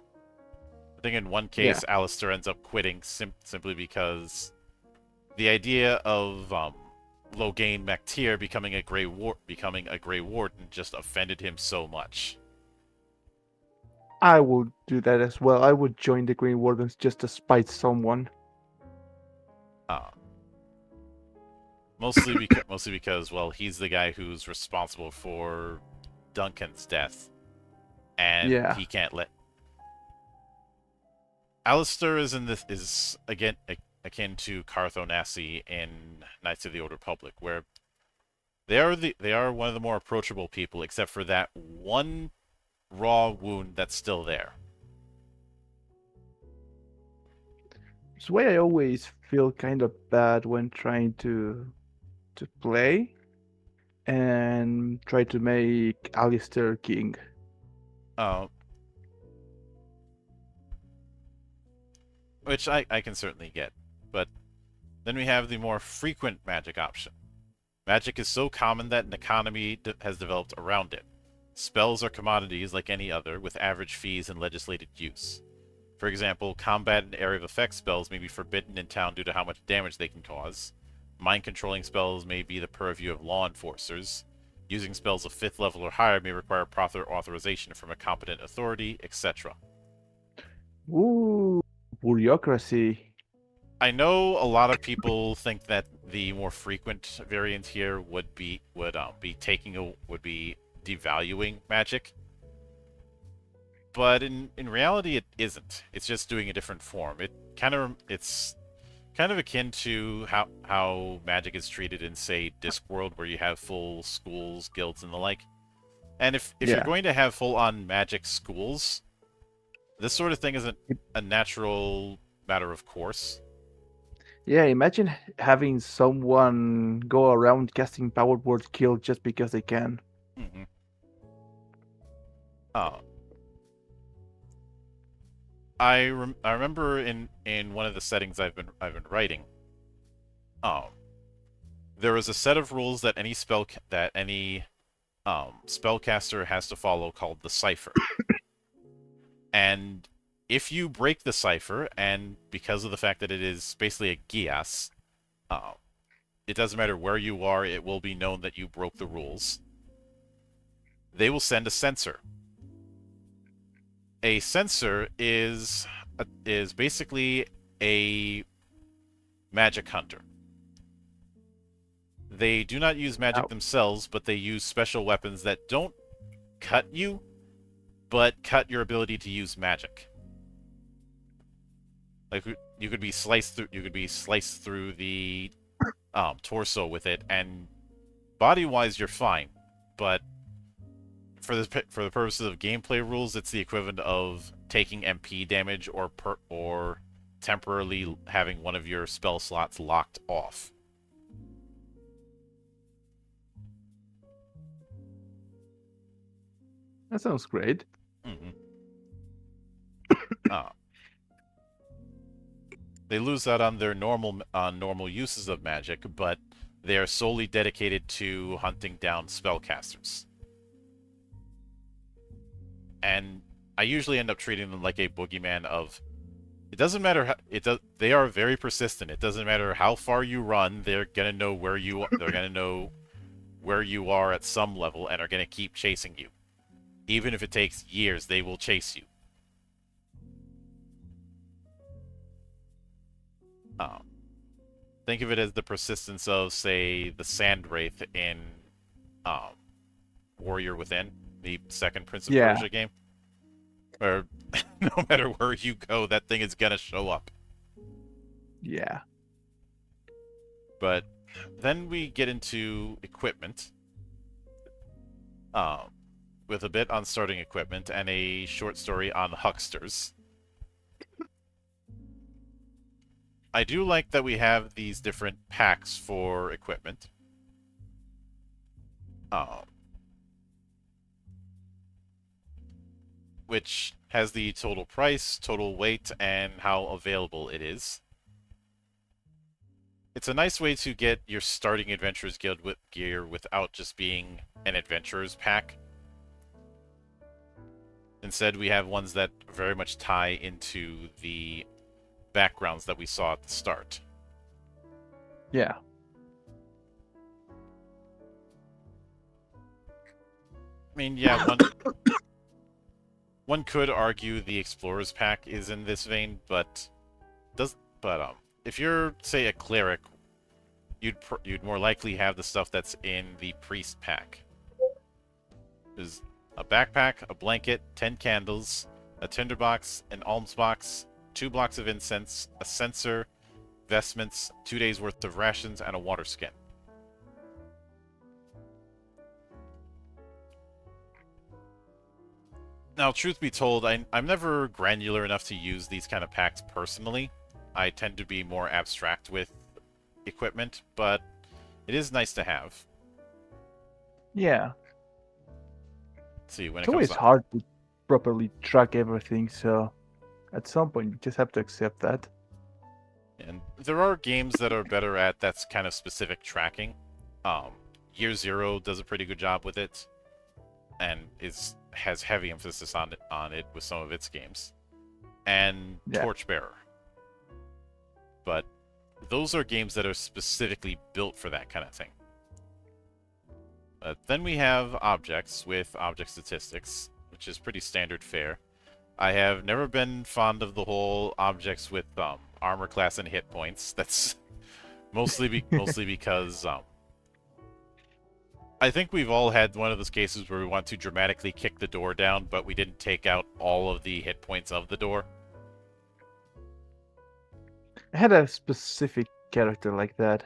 think in one Yeah, case, Alistair ends up quitting simply because the idea of Loghain MacTier becoming a Grey Warden just offended him so much. I would do that as well. I would join the Green Wardens just to spite someone. Uh, mostly because, well, he's the guy who's responsible for Duncan's death, and Yeah. he can't let. Alistair is again akin to Carthonasi in Knights of the Old Republic, where they are one of the more approachable people, except for that one raw wound that's still there. It's why I always feel kind of bad when trying to play and try to make Alistair king. Uh, which I can certainly get. But then we have the more frequent magic option. Magic is so common that an economy has developed around it. Spells are commodities like any other, with average fees and legislated use. For example, combat and area of effect spells may be forbidden in town due to how much damage they can cause. Mind controlling spells may be the purview of law enforcers. Using spells of 5th level or higher may require proper authorization from a competent authority, etc. Ooh, bureaucracy. I know a lot of people think that the more frequent variant here would be devaluing magic, but in reality it isn't. It's just doing a different form. It's kind of akin to how magic is treated in, say, Discworld, where you have full schools, guilds, and the like. And if you're Yeah. going to have full on magic schools, this sort of thing isn't It- a natural matter of course. Yeah, imagine having someone go around casting power word kill just because they can. Mm-hmm. Uh, I remember in one of the settings I've been writing, um, there was a set of rules that any spellcaster has to follow called the cipher. And if you break the cipher, and because of the fact that it is basically a Gias, uh, it doesn't matter where you are, it will be known that you broke the rules. They will send a censor. A censor is basically a magic hunter. They do not use magic Now, themselves, but they use special weapons that don't cut you, but cut your ability to use magic. Like you could be sliced through. You could be sliced through the torso with it, and body-wise you're fine. But for the purposes of gameplay rules, it's the equivalent of taking MP damage or temporarily having one of your spell slots locked off. that sounds great. Mm-hmm. Uh, they lose out on their normal uses of magic, but they are solely dedicated to hunting down spellcasters. And I usually end up treating them like a boogeyman of it doesn't matter how they are very persistent. It doesn't matter how far you run, they're gonna know where you are at some level and are gonna keep chasing you. Even if it takes years, they will chase you. Um, think of it as the persistence of, say, the Sand Wraith in um, Warrior Within, the second Prince of Yeah, Persia game. Where no matter where you go, that thing is gonna show up. yeah. But then we get into equipment, um, with a bit on starting equipment and a short story on hucksters. I do like that we have these different packs for equipment. Um, which has the total price, total weight, and how available it is. It's a nice way to get your starting Adventurers Guild with gear without just being an Adventurers pack. Instead, we have ones that very much tie into the backgrounds that we saw at the start. Yeah. I mean, yeah, One could argue the Explorer's Pack is in this vein, does but if you're say a cleric, you'd more likely have the stuff that's in the Priest Pack. There's a backpack, a blanket, 10 candles, a tinderbox, an alms box, 2 blocks of incense, a censer, vestments, 2 days worth of rations, and a water skin. Now, truth be told, I'm never granular enough to use these kind of packs personally. I tend to be more abstract with equipment, but it is nice to have. Yeah, Let's see, when it's it comes always to... hard to properly track everything, so at some point you just have to accept that. And there are games that are better at that kind of specific tracking. Um, Year Zero does a pretty good job with it, and has heavy emphasis on it with some of its games. And Yeah. Torchbearer. But those are games that are specifically built for that kind of thing. Then we have objects with object statistics, which is pretty standard fare. I have never been fond of the whole objects with armor class and hit points. That's mostly because I think we've all had one of those cases where we want to dramatically kick the door down, but we didn't take out all of the hit points of the door. I had a specific character like that.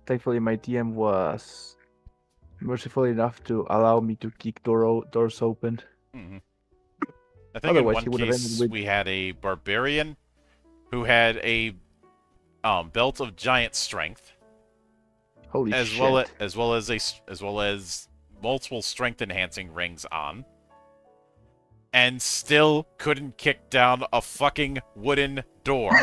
Thankfully, my DM was merciful enough to allow me to kick doors open. Mm-hmm. I think in Otherwise, one he would have ended case with we had a barbarian who had a belt of giant strength, holy as shit. as well as multiple strength enhancing rings on, and still couldn't kick down a fucking wooden door.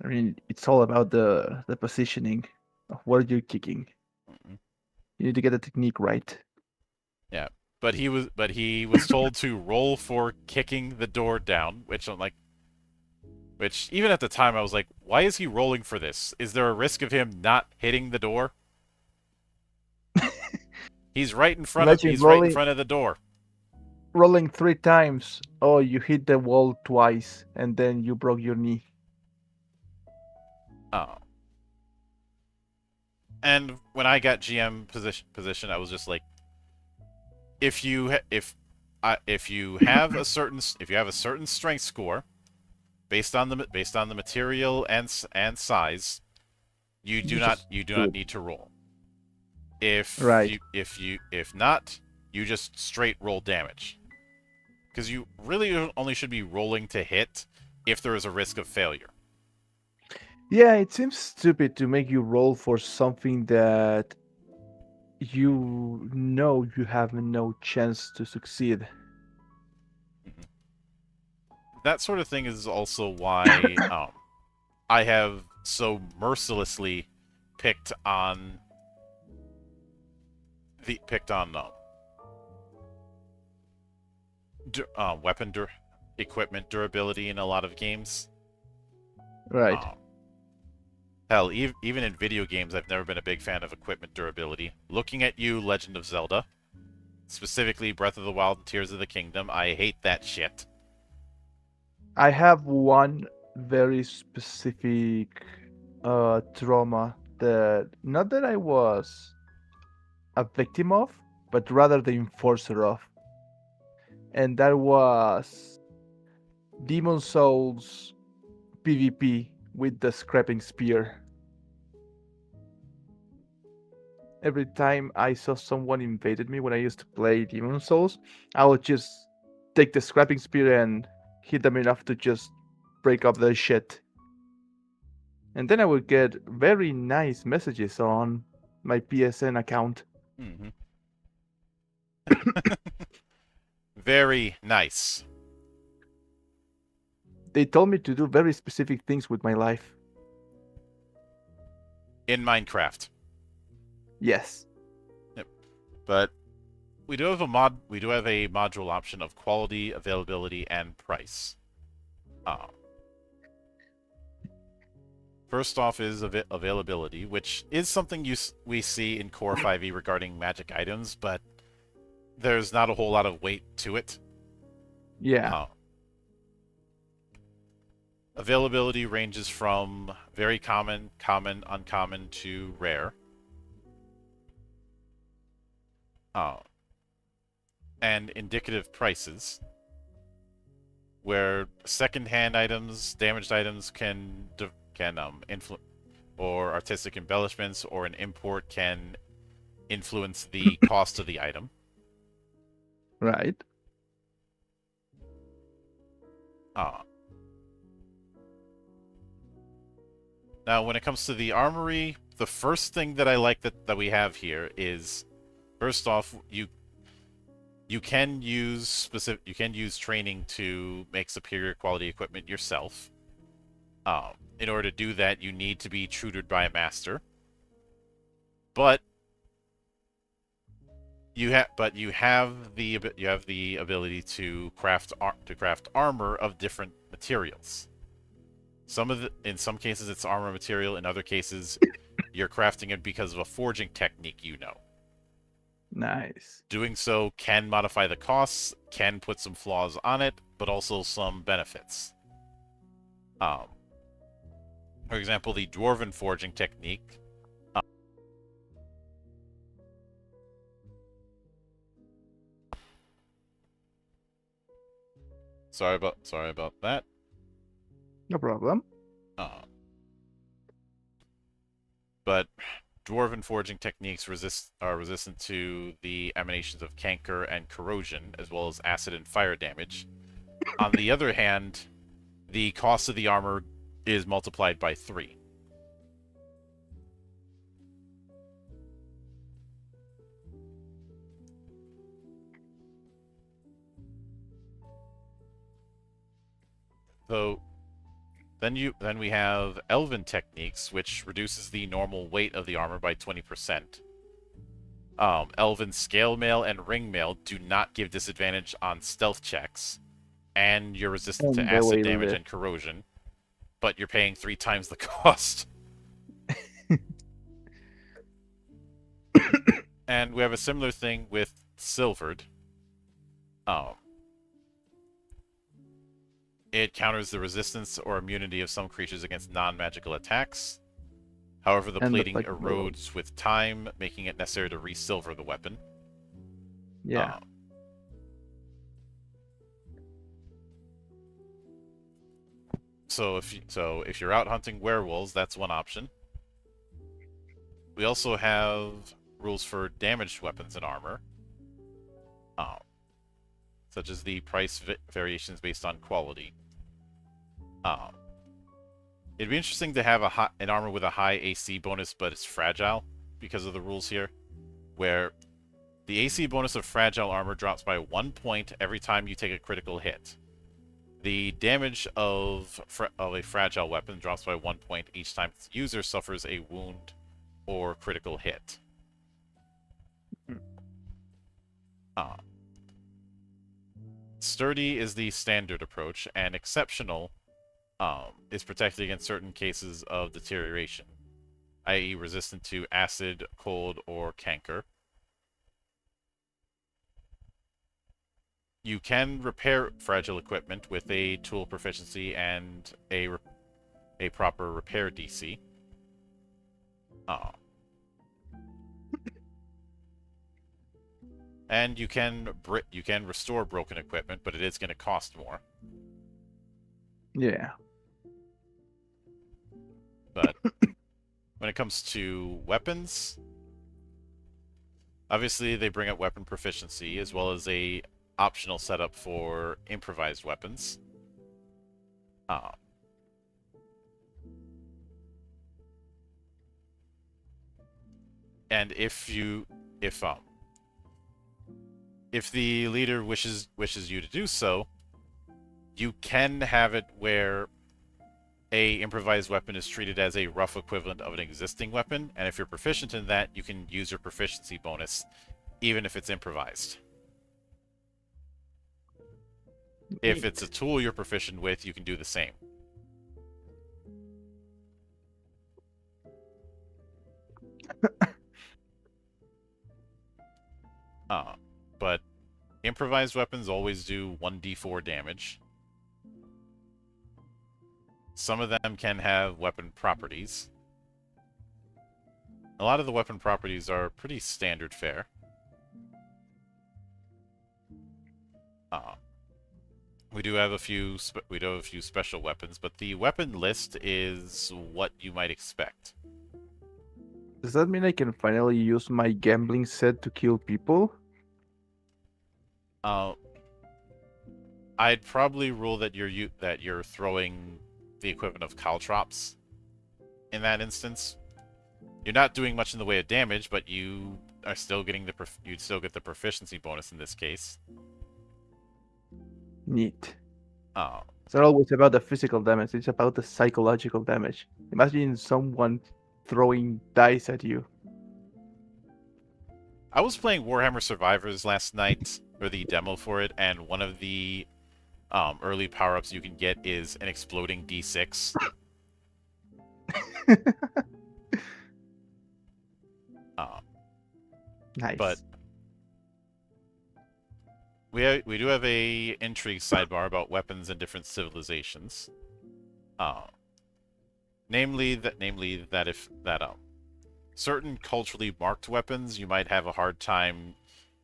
I mean, it's all about the positioning of what you're kicking. You need to get the technique right. Yeah, but he was told to roll for kicking the door down, which I'm like, which even at the time I was like, why is he rolling for this? Is there a risk of him not hitting the door? He's right in front of Imagine the door. rolling 3 times. Oh, you hit the wall twice, and then you broke your knee. Oh. And when I got GM position, I was just like, if you have a certain strength score based on the material and size, you do not need to roll. Right. If not, you just straight roll damage, because you really only should be rolling to hit if there is a risk of failure. Yeah, it seems stupid to make you roll for something that you know you have no chance to succeed. That sort of thing is also why I have so mercilessly picked on weapon equipment durability in a lot of games. Right. Hell, even in video games, I've never been a big fan of equipment durability. Looking at you, Legend of Zelda, specifically Breath of the Wild and Tears of the Kingdom, I hate that shit. I have one very specific trauma that not that I was a victim of, but rather the enforcer of. And that was Demon Souls PvP with the scrapping spear. Every time I saw someone invaded me when I used to play Demon Souls, I would just take the scrapping spear and hit them enough to just break up their shit. And then I would get very nice messages on my PSN account. Mm-hmm. Very nice. They told me to do very specific things with my life. In Minecraft. Yes. Yep. But we do have a module option of quality, availability, and price. First off is availability, which is something we see in Core 5e regarding magic items, but there's not a whole lot of weight to it. Yeah. Uh, Availability ranges from very common, common, uncommon to rare. Uh, and indicative prices, where second-hand items, damaged items can influence, or artistic embellishments, or an import can influence the cost of the item. Right. Uh, Now, when it comes to the armory, the first thing that I like that we have here is, first off, you can use training to make superior quality equipment yourself. In order to do that, you need to be tutored by a master. But you have the ability to craft armor of different materials. In some cases it's armor material, in other cases you're crafting it because of a forging technique you know. Nice. Doing so can modify the costs, can put some flaws on it, but also some benefits. Um, for example, the dwarven forging technique. Sorry about that. No problem. Uh, but dwarven forging techniques are resistant to the emanations of canker and corrosion, as well as acid and fire damage. On the other hand, the cost of the armor is multiplied by 3. So then we have elven techniques, which reduces the normal weight of the armor by 20%. Elven scale mail and ring mail do not give disadvantage on stealth checks, and you're resistant to And the acid way damage live. and corrosion, but you're paying 3 times the cost. And we have a similar thing with silvered. Um, it counters the resistance or immunity of some creatures against non-magical attacks. However, the And the plating flexibility. erodes with time, making it necessary to resilver the weapon. Yeah. Uh, so if you're out hunting werewolves, that's one option. We also have rules for damaged weapons and armor, uh, such as the price variations based on quality. Uh, it'd be interesting to have an armor with a high AC bonus, but it's fragile because of the rules here, where the AC bonus of fragile armor drops by 1 point every time you take a critical hit. The damage of a fragile weapon drops by 1 point each time its user suffers a wound or critical hit. Uh, Sturdy is the standard approach, and exceptional is protected against certain cases of deterioration, i.e. resistant to acid, cold, or canker. You can repair fragile equipment with a tool proficiency and a proper repair DC. And you can restore broken equipment, but it is going to cost more. Yeah. But when it comes to weapons, obviously they bring up weapon proficiency as well as a optional setup for improvised weapons. And if the leader wishes you to do so, you can have it where a improvised weapon is treated as a rough equivalent of an existing weapon, and if you're proficient in that, you can use your proficiency bonus, even if it's improvised. If it's a Neat. tool you're proficient with, you can do the same. Improvised weapons always do 1d4 damage. Some of them can have weapon properties. A lot of the weapon properties are pretty standard fare. Uh, we do have a few special weapons, but the weapon list is what you might expect. Does that mean I can finally use my gambling set to kill people? Uh, I'd probably rule that you're throwing the equivalent of caltrops in that instance. You're not doing much in the way of damage, but you are still getting you'd still get the proficiency bonus in this case. Neat. Uh, It's not always about the physical damage, it's about the psychological damage. Imagine someone throwing dice at you. I was playing Warhammer Survivors last night, or the demo for it, and one of the early power-ups you can get is an exploding D6. Nice. But we do have a intrigue sidebar about weapons in different civilizations. Namely that if certain culturally marked weapons you might have a hard time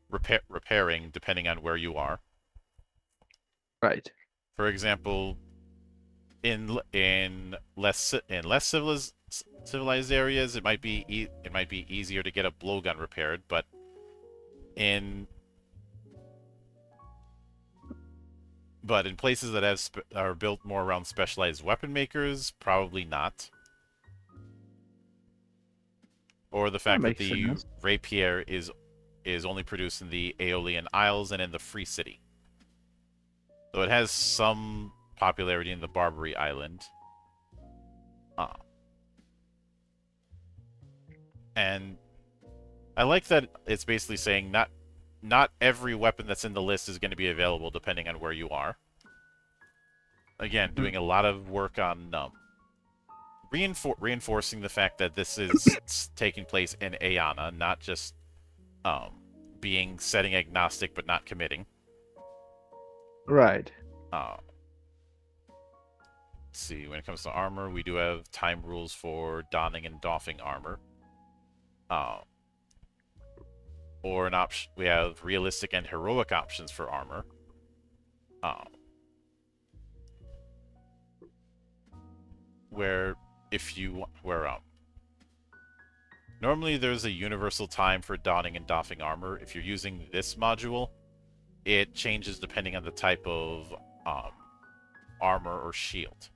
repairing depending on where you are. Right. For example, in less civilized areas, it might be easier to get a blowgun repaired, but in places that are built more around specialized weapon makers, probably not. Or the That fact that makes the sense. rapier is only produced in the Aeolian Isles and in the Free City. Though it has some popularity in the Barbary Island. And I like that it's basically saying not every weapon that's in the list is going to be available depending on where you are. Again, doing a lot of work on reinforcing the fact that this is taking place in Ayana, not just being setting agnostic but not committing. Right. Let's see, when it comes to armor, we do have time rules for donning and doffing armor. Or an option, we have realistic and heroic options for armor. Where normally there's a universal time for donning and doffing armor. If you're using this module, it changes depending on the type of armor or shield.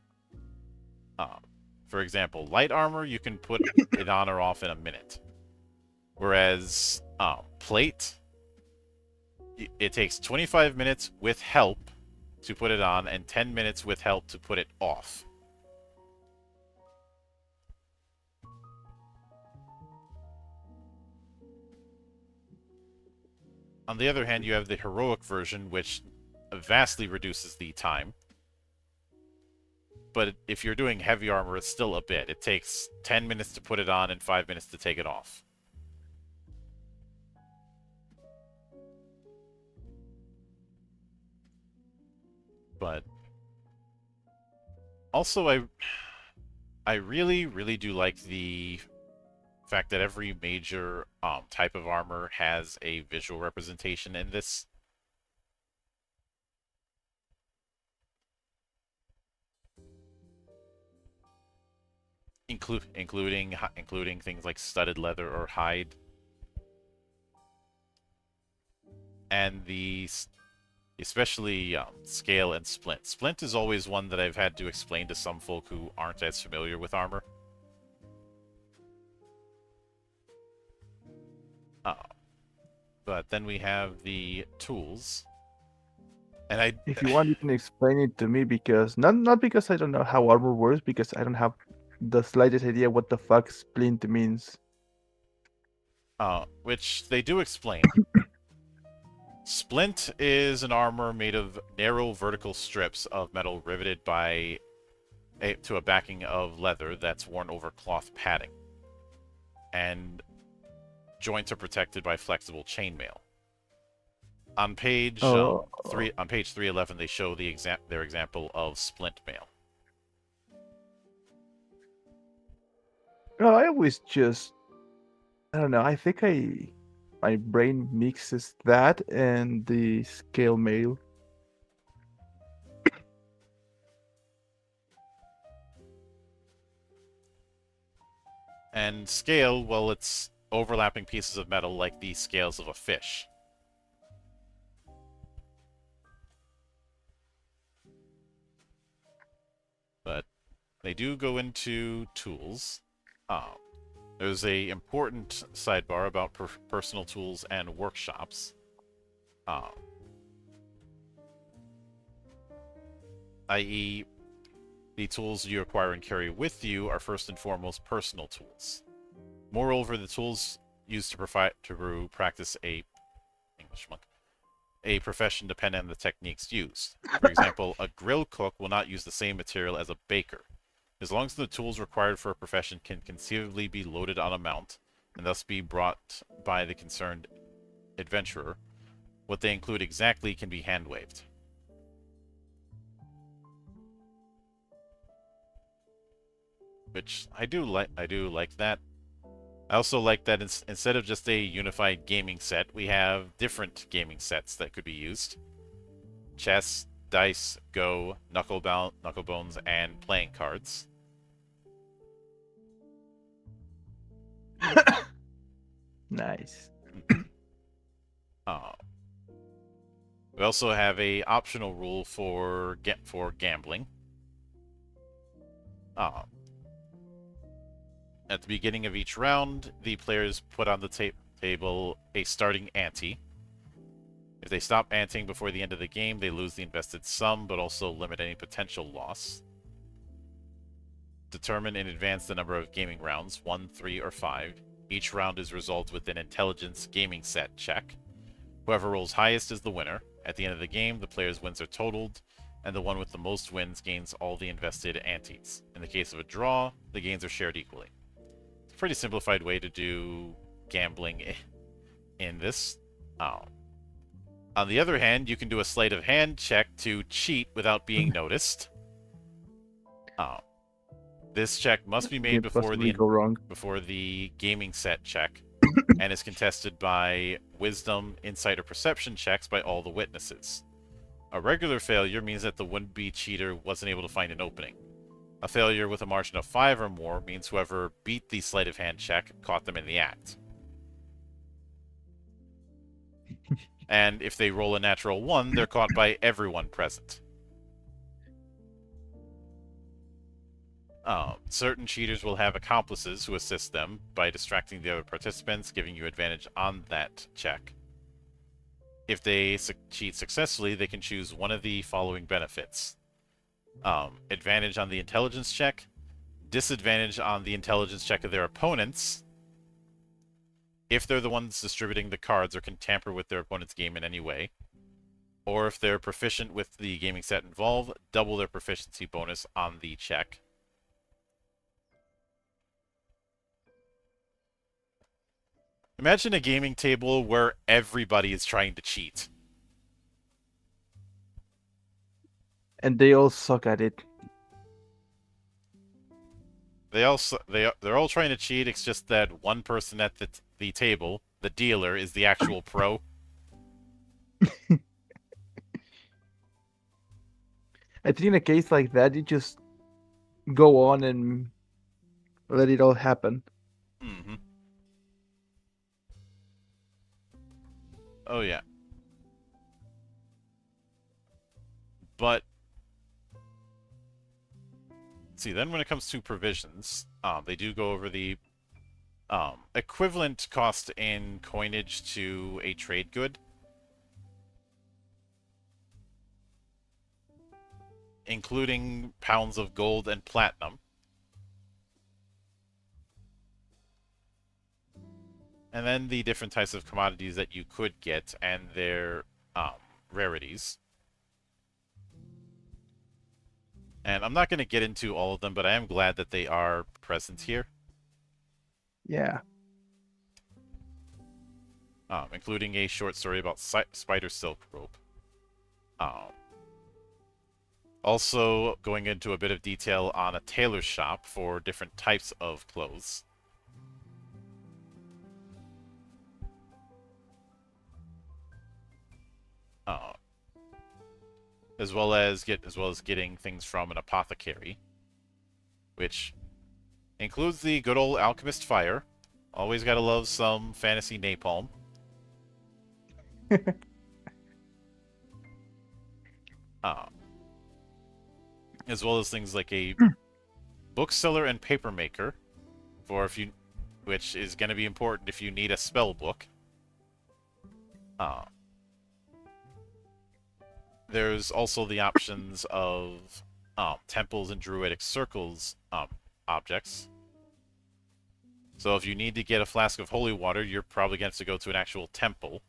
For example, light armor, you can put it on or off in a minute. Whereas plate, it takes 25 minutes with help to put it on and 10 minutes with help to put it off. On the other hand, you have the heroic version, which vastly reduces the time. But if you're doing heavy armor, it's still a bit. It takes 10 minutes to put it on and 5 minutes to take it off. But also, I really, really do like the fact that every major type of armor has a visual representation in this. Including things like studded leather or hide. And especially scale and splint. Splint is always one that I've had to explain to some folk who aren't as familiar with armor. But then we have the tools. And If you want, you can explain it to me because not because I don't know how armor works, because I don't have the slightest idea what the fuck splint means. Which they do explain. Splint is an armor made of narrow vertical strips of metal riveted to a backing of leather that's worn over cloth padding. And joints are protected by flexible chainmail. On page Oh, three, on page 311, they show their example of splint mail. no, I always just I don't know. I think I my brain mixes that and the scale mail. And scale, well, it's overlapping pieces of metal like the scales of a fish. But they do go into tools. Um, there's a important sidebar about personal tools and workshops. Um, i.e., the tools you acquire and carry with you are first and foremost personal tools. Moreover, the tools used to practice English monk a profession depend on the techniques used. For example, a grill cook will not use the same material as a baker. As long as the tools required for a profession can conceivably be loaded on a mount, and thus be brought by the concerned adventurer, what they include exactly can be hand-waved. Which I do like that. I also like that instead of just a unified gaming set, we have different gaming sets that could be used. Chess, dice, go, knucklebones, and playing cards. Nice. Uh, we also have a optional rule for gambling. Uh, at the beginning of each round, the players put on the table a starting ante. If they stop anteing before the end of the game, they lose the invested sum, but also limit any potential loss. Determine in advance the number of gaming rounds, 1, 3, or 5. Each round is resolved with an intelligence gaming set check. Whoever rolls highest is the winner. At the end of the game, the player's wins are totaled, and the one with the most wins gains all the invested antes. In the case of a draw, the gains are shared equally. It's a pretty simplified way to do gambling in this. On the other hand, you can do a sleight of hand check to cheat without being noticed. This check must be made Can't possibly go wrong. before the gaming set check, and is contested by wisdom, insight, or perception checks by all the witnesses. A regular failure means that the would-be cheater wasn't able to find an opening. A failure with a margin of 5 or more means whoever beat the sleight of hand check caught them in the act. And if they roll a natural 1, they're caught by everyone present. Certain cheaters will have accomplices who assist them by distracting the other participants, giving you advantage on that check. If they cheat successfully, they can choose one of the following benefits. Advantage on the intelligence check, disadvantage on the intelligence check of their opponents, if they're the ones distributing the cards or can tamper with their opponent's game in any way, or if they're proficient with the gaming set involved, double their proficiency bonus on the check. Imagine a gaming table where everybody is trying to cheat. And they all suck at it. They're all trying to cheat. It's just that one person at the table, the dealer, is the actual pro. I think in a case like that, you just go on and let it all happen. Mm-hmm. Oh yeah. But see, then when it comes to provisions, they do go over the equivalent cost in coinage to a trade good, including pounds of gold and platinum. And then the different types of commodities that you could get and their rarities. And I'm not going to get into all of them, but I am glad that they are present here. Yeah. including a short story about spider silk rope. Um, Also going into a bit of detail on a tailor shop for different types of clothes. Uh, as well as getting things from an apothecary, which includes the good old alchemist fire. Always gotta love some fantasy napalm. Uh, as well as things like a bookseller and paper maker, for if you, which is going to be important if you need a spell book. Uh, there's also the options of temples and druidic circles objects. So if you need to get a flask of holy water, you're probably going to have to go to an actual temple.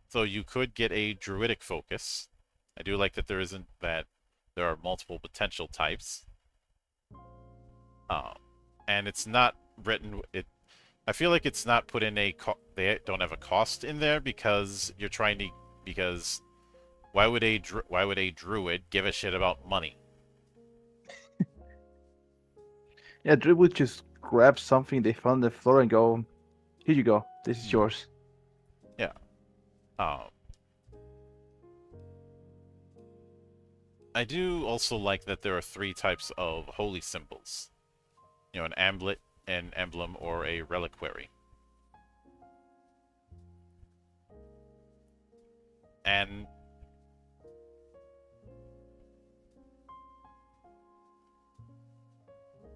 So you could get a druidic focus. I do like that there are multiple potential types. Um, and it's not written. I feel like it's not put in they don't have a cost in there because you're trying to because why would a druid give a shit about money? Yeah, Drew would just grab something they found on the floor and go, "Here you go. This is Hmm. yours." Yeah. Um, I do also like that there are three types of holy symbols. An amulet, an emblem, or a reliquary. And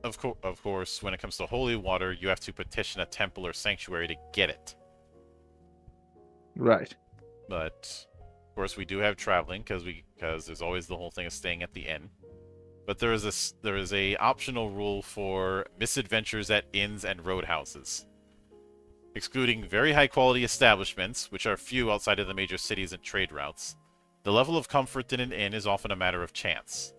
of course, when it comes to holy water, you have to petition a temple or sanctuary to get it. Right. But of course, we do have traveling because there's always the whole thing of staying at the inn. But there is a optional rule for misadventures at inns and roadhouses, excluding very high quality establishments, which are few outside of the major cities and trade routes. The level of comfort in an inn is often a matter of chance.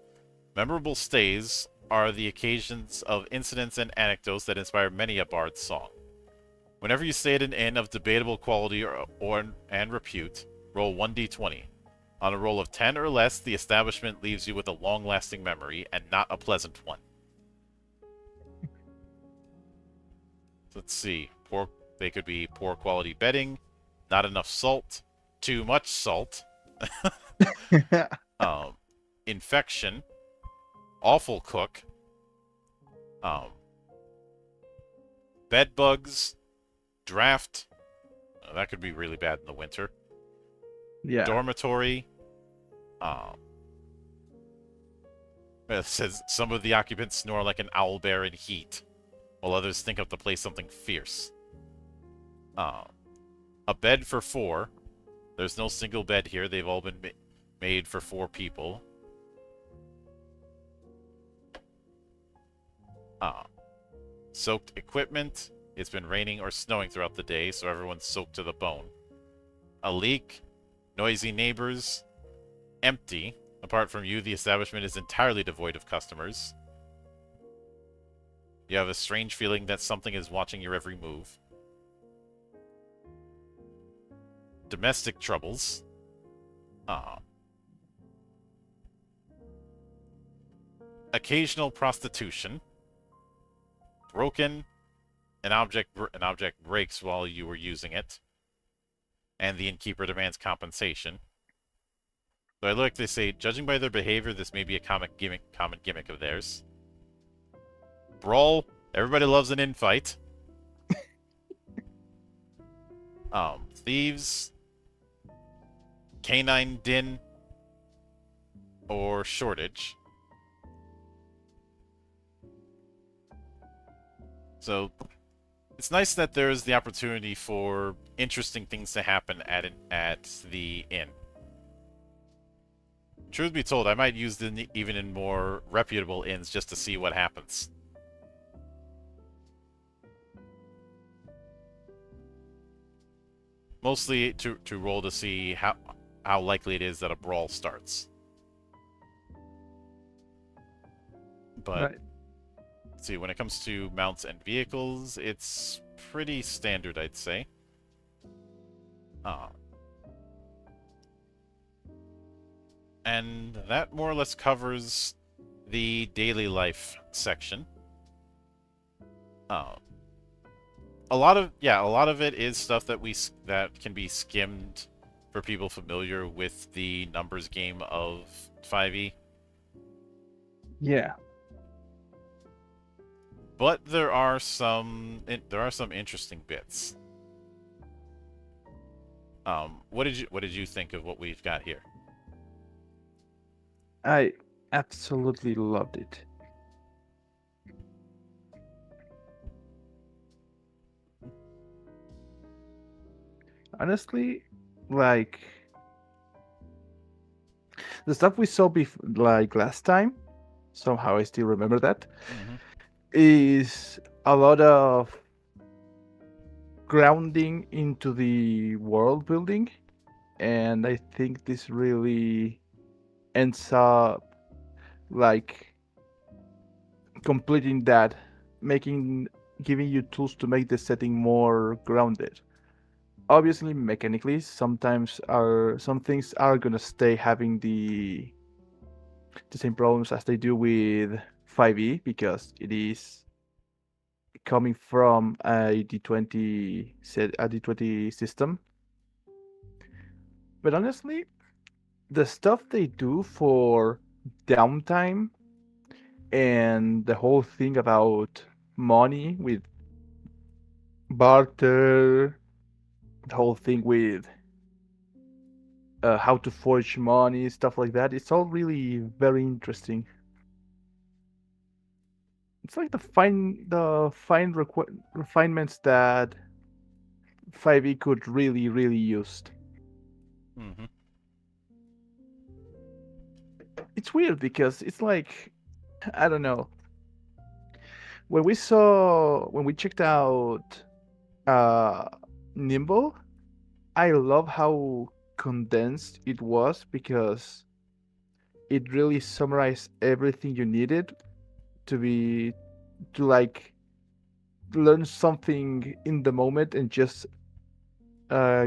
Memorable stays are the occasions of incidents and anecdotes that inspire many a bard's song. Whenever you stay at an inn of debatable quality and repute, roll 1d20. On a roll of 10 or less, the establishment leaves you with a long-lasting memory and not a pleasant one. Let's see. They could be poor quality bedding, not enough salt, too much salt, um, infection, awful cook, um, bed bugs, draft. That could be really bad in the winter. Yeah. Dormitory. Um, it says some of the occupants snore like an owl bear in heat, while others think of the place something fierce. A bed for 4. There's no single bed here. They've all been made for 4 people. Soaked equipment. It's been raining or snowing throughout the day, so everyone's soaked to the bone. A leak. Noisy neighbors. Empty. Apart from you, the establishment is entirely devoid of customers. You have a strange feeling that something is watching your every move. Domestic troubles. Occasional prostitution. Broken. An object breaks while you were using it, and the innkeeper demands compensation. So I like they say, judging by their behavior, this may be a common gimmick of theirs. Brawl. Everybody loves an infight. Thieves. Canine din. Or shortage. So it's nice that there's the opportunity for interesting things to happen at the inn. Truth be told, I might use them even in more reputable inns just to see what happens. Mostly to roll to see how likely it is that a brawl starts. But Right. let's see, when it comes to mounts and vehicles, it's pretty standard, I'd say. Uh, and that more or less covers the daily life section. Uh, a lot of it is stuff that can be skimmed for people familiar with the numbers game of 5e. Yeah. But there are some interesting bits. What did you think of what we've got here? I absolutely loved it. Honestly, like the stuff we saw like last time, somehow I still remember that, Mm-hmm. is a lot of grounding into the world building, and I think this really ends up like completing that, making giving you tools to make the setting more grounded. Obviously, mechanically, sometimes are some things are gonna stay having the same problems as they do with 5e because it is coming from a D20 set a D20 system. But honestly, the stuff they do for downtime and the whole thing about money with barter, the whole thing with how to forge money, stuff like that, it's all really very interesting. It's like the fine refinements that 5e could really use. Mm-hmm. It's weird because it's like I don't know. When we checked out uh Nimble, I love how condensed it was because it really summarized everything you needed to be to like learn something in the moment and just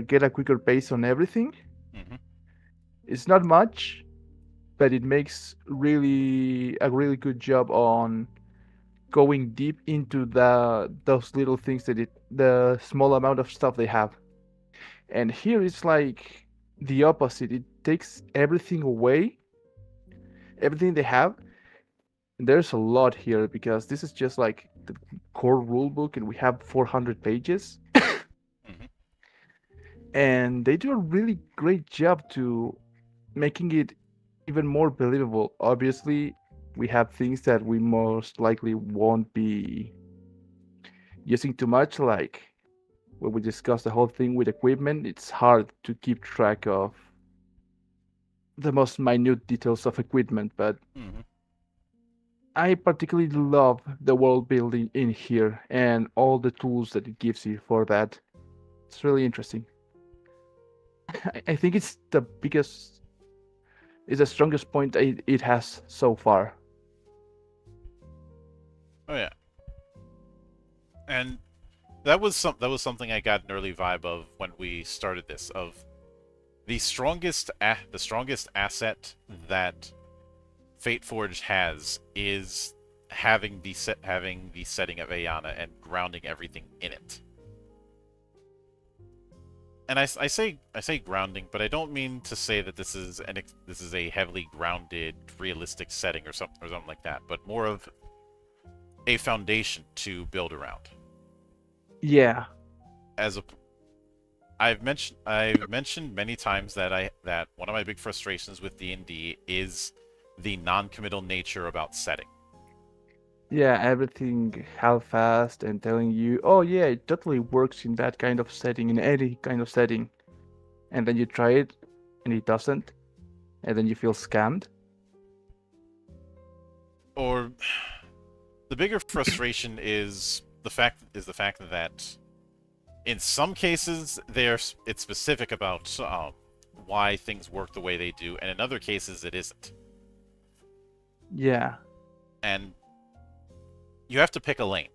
get a quicker pace on everything. Mm-hmm. It's not much, but it makes really a really good job on going deep into those little things the small amount of stuff they have. And here it's like the opposite. It takes everything away, everything they have. And there's a lot here because this is just like the core rulebook, and we have 400 pages. Mm-hmm. And they do a really great job to making it even more believable. Obviously, we have things that we most likely won't be using too much, like when we discuss the whole thing with equipment, it's hard to keep track of the most minute details of equipment, but Mm-hmm. I particularly love the world building in here and all the tools that it gives you for that. It's really interesting. I think it's the strongest point it has so far. Oh yeah, and that was something I got an early vibe of when we started this. Of the strongest asset that Fateforge has is having the setting of Ayana and grounding everything in it. And I say grounding, but I don't mean to say that this is a heavily grounded, realistic setting or something like that, but more of a foundation to build around. Yeah, As a I've mentioned many times that one of my big frustrations with D&D is the non-committal nature about setting. yeah, everything half-assed and telling you, oh yeah, it totally works in that kind of setting, in any kind of setting, and then you try it and it doesn't, and then you feel scammed. Or the bigger frustration is the fact that in some cases it's specific about why things work the way they do, and in other cases it isn't. Yeah, And you have to pick a lane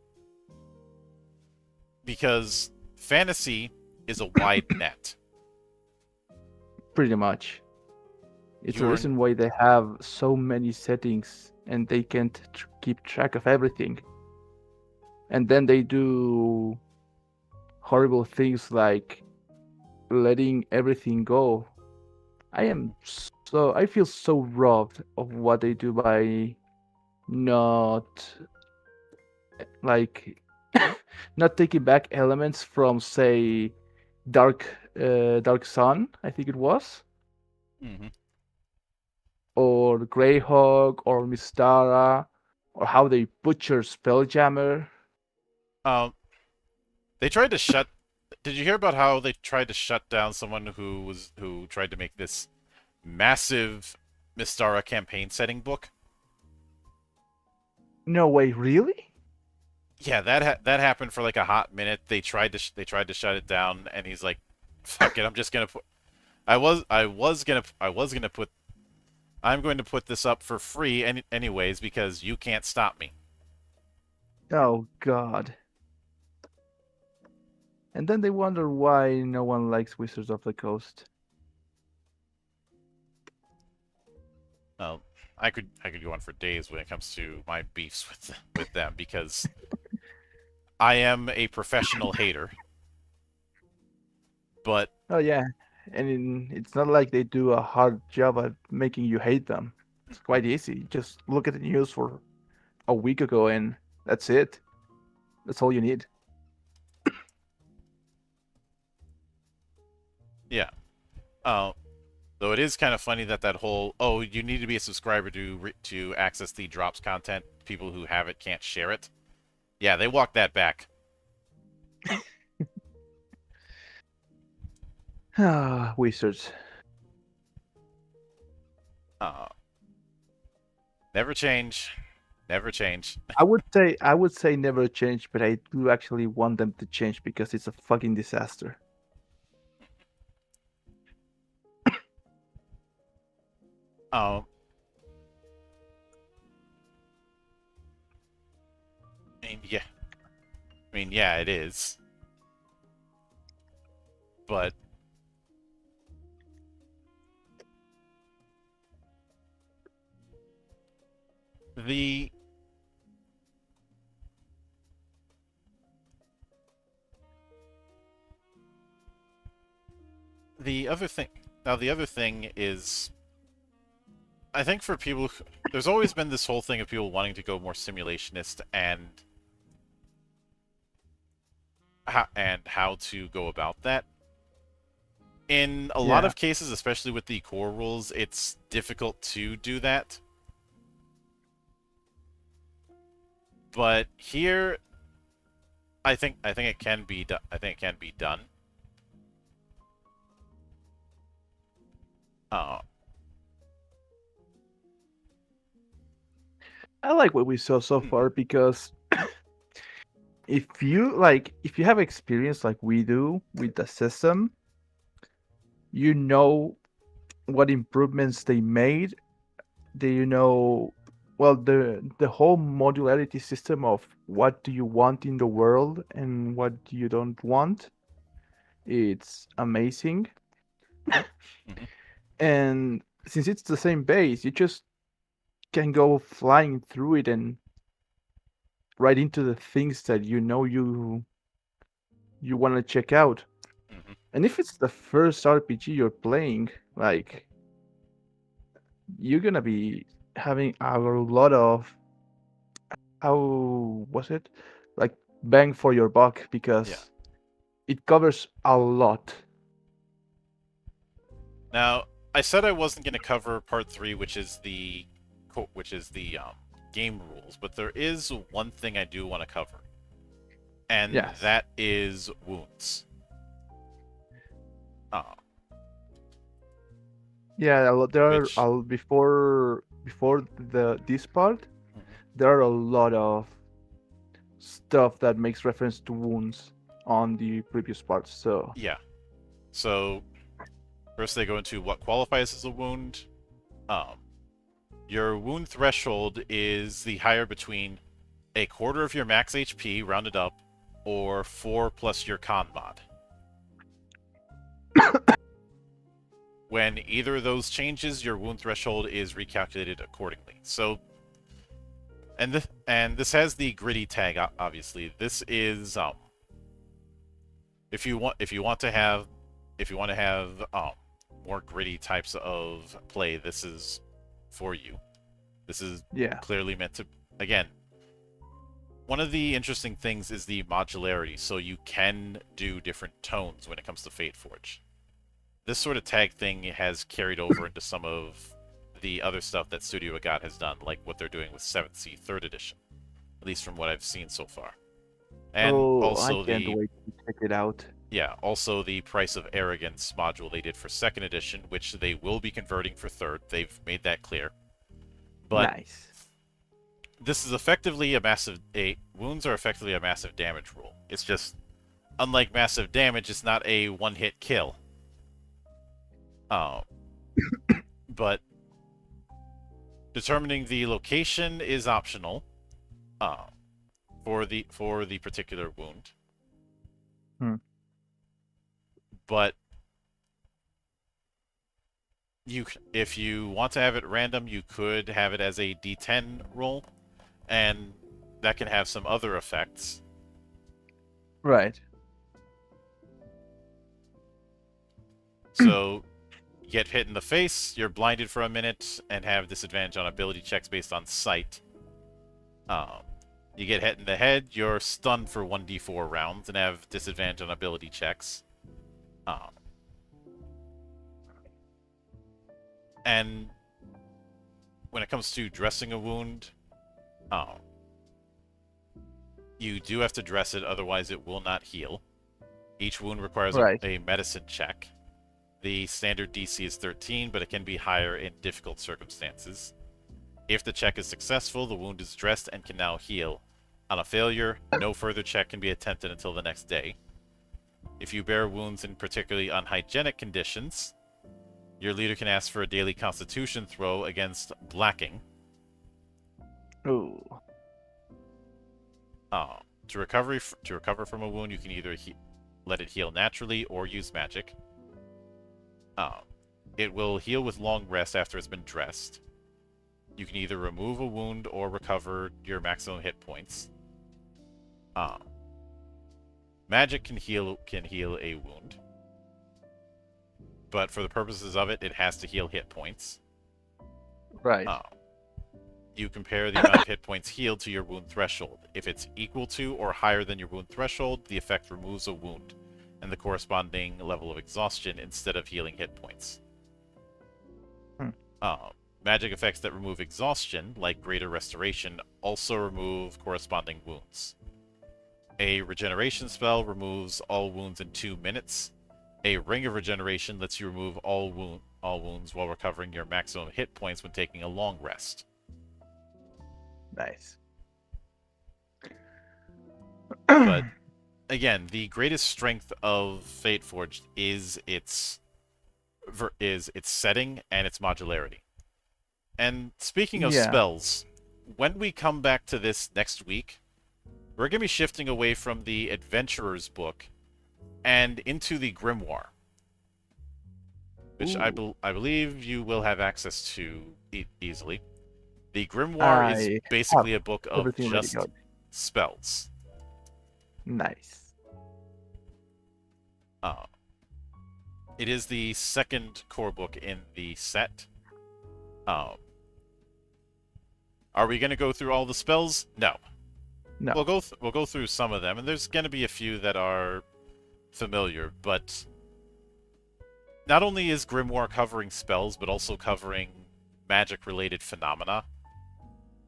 because fantasy is a wide net. Pretty much. It's a You're reason why they have so many settings and they can't keep track of everything. And then they do horrible things like letting everything go. I feel so robbed of what they do by not like not taking back elements from say Dark Sun, I think it was, Mhm. or Greyhawk or Mistara, or how they butcher Spelljammer. um they tried to shut. Did you hear about how they tried to shut down someone who tried to make this massive Mistara campaign setting book? No way, really? Yeah, that happened for like a hot minute. They tried to shut it down, and he's like, "Fuck it, I'm just gonna put. I was gonna put. I'm going to put this up for free anyways because you can't stop me." Oh god. And then they wonder why no one likes Wizards of the Coast. Um, I could go on for days when it comes to my beefs with them because I am a professional hater, but Oh yeah, and it's not like they do a hard job at making you hate them. It's quite easy. Just look at the news for a week ago, and that's it. That's all you need. yeah. Uh, though it is kind of funny that whole you need to be a subscriber to access the drops content. People who have it can't share it. Yeah, they walked that back. Ah, Wizards. Uh, never change, never change. I would say never change, but I do actually want them to change because it's a fucking disaster. Um, yeah, yeah, it is, but the the other thing the other thing is I think for people there's always been this whole thing of people wanting to go more simulationist and how to go about that. In a lot Yeah, of cases, especially with the core rules, it's difficult to do that. But here, I think it can be done. I think it can be done. Uh, I like what we saw so mhm, far because if you have experience like we do with the system, you know what improvements they made. Do you know well the whole modularity system of what do you want in the world and what you don't want? It's amazing. mhm, And since it's the same base, you just can go flying through it and right into the things that you know you want to check out. mhm. And if it's the first RPG you're playing, like you're gonna be having a lot of how was it like bang for your buck Yeah. because it covers a lot. Now, I said I wasn't going to cover part three, which is the game rules, but there is one thing I do want to cover, and Yes. that is wounds. Uh, Yeah, there are which, before the this part, mhm, there are a lot of stuff that makes reference to wounds on the previous parts. So yeah. So first, they go into what qualifies as a wound. Um, your wound threshold is the higher between a quarter of your max HP rounded up, or 4 plus your con mod. When either of those changes, your wound threshold is recalculated accordingly. So, and this has the gritty tag. Obviously, this is if you want to have more gritty types of play, this is for you. This is Yeah. clearly meant to, again, one of the interesting things is the modularity, so you can do different tones when it comes to Fateforge. This sort of tag thing has carried over into some of the other stuff that Studio Agat has done, like what they're doing with 7th Sea 3rd Edition, at least from what I've seen so far. And Oh, I also can't the wait to check it out. yeah, also the Price of Arrogance module they did for 2nd Edition, which they will be converting for 3rd. They've made that clear. But Nice. this is effectively wounds are effectively a massive damage rule. It's just unlike massive damage, it's not a one-hit kill. Uh, but determining the location is optional for the particular wound. Hmm. But if you want to have it random, you could have it as a D10 roll, and that can have some other effects. Right. So, you get hit in the face, you're blinded for a minute, and have disadvantage on ability checks based on sight. You get hit in the head, you're stunned for 1d4 rounds, and have disadvantage on ability checks. And when it comes to dressing a wound, you do have to dress it, otherwise it will not heal. Each wound requires Right. a medicine check. The standard DC is 13, but it can be higher in difficult circumstances. If the check is successful, the wound is dressed and can now heal. On a failure, no further check can be attempted until the next day. If you bear wounds in particularly unhygienic conditions, your leader can ask for a daily constitution throw against blacking. Oh. To recover from a wound, you can either let it heal naturally or use magic. It will heal with long rest after it's been dressed. You can either remove a wound or recover your maximum hit points. Magic can heal a wound, but for the purposes of it, it has to heal hit points. Right. You compare the amount of hit points healed to your wound threshold. If it's equal to or higher than your wound threshold, the effect removes a wound and the corresponding level of exhaustion instead of healing hit points. Hmm. Magic effects that remove exhaustion, like Greater Restoration, also remove corresponding wounds. A regeneration spell removes all wounds in 2 minutes. A Ring of Regeneration lets you remove all wounds while recovering your maximum hit points when taking a long rest. Nice. But again, the greatest strength of Fateforged is its setting and its modularity. And speaking of Yeah. spells, when we come back to this next week, we're going to be shifting away from the Adventurer's Book and into the Grimoire, which Ooh. I believe you will have access to easily. The Grimoire is I have basically a book of everything ready. just spells. Nice. It is the second core book in the set. Are we going to go through all the spells? No. No. We'll go through some of them, and there's going to be a few that are familiar, but not only is Grimoire covering spells, but also covering magic-related phenomena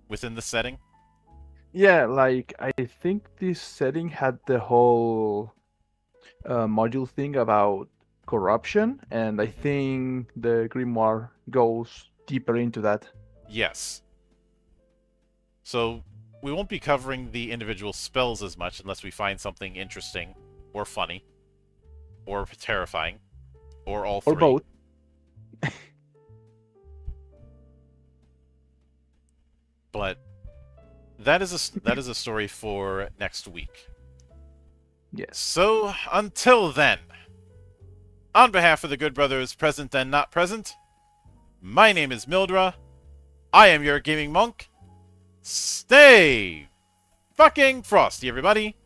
within the setting. Yeah, like I think this setting had the whole module thing about corruption, and I think the Grimoire goes deeper into that. Yes. So we won't be covering the individual spells as much unless we find something interesting or funny or terrifying or all Or three. both. But that is a story for next week. Yes. So until then, on behalf of the good brothers present and not present, my name is Mildra. I am your gaming monk. Stay fucking frosty, everybody.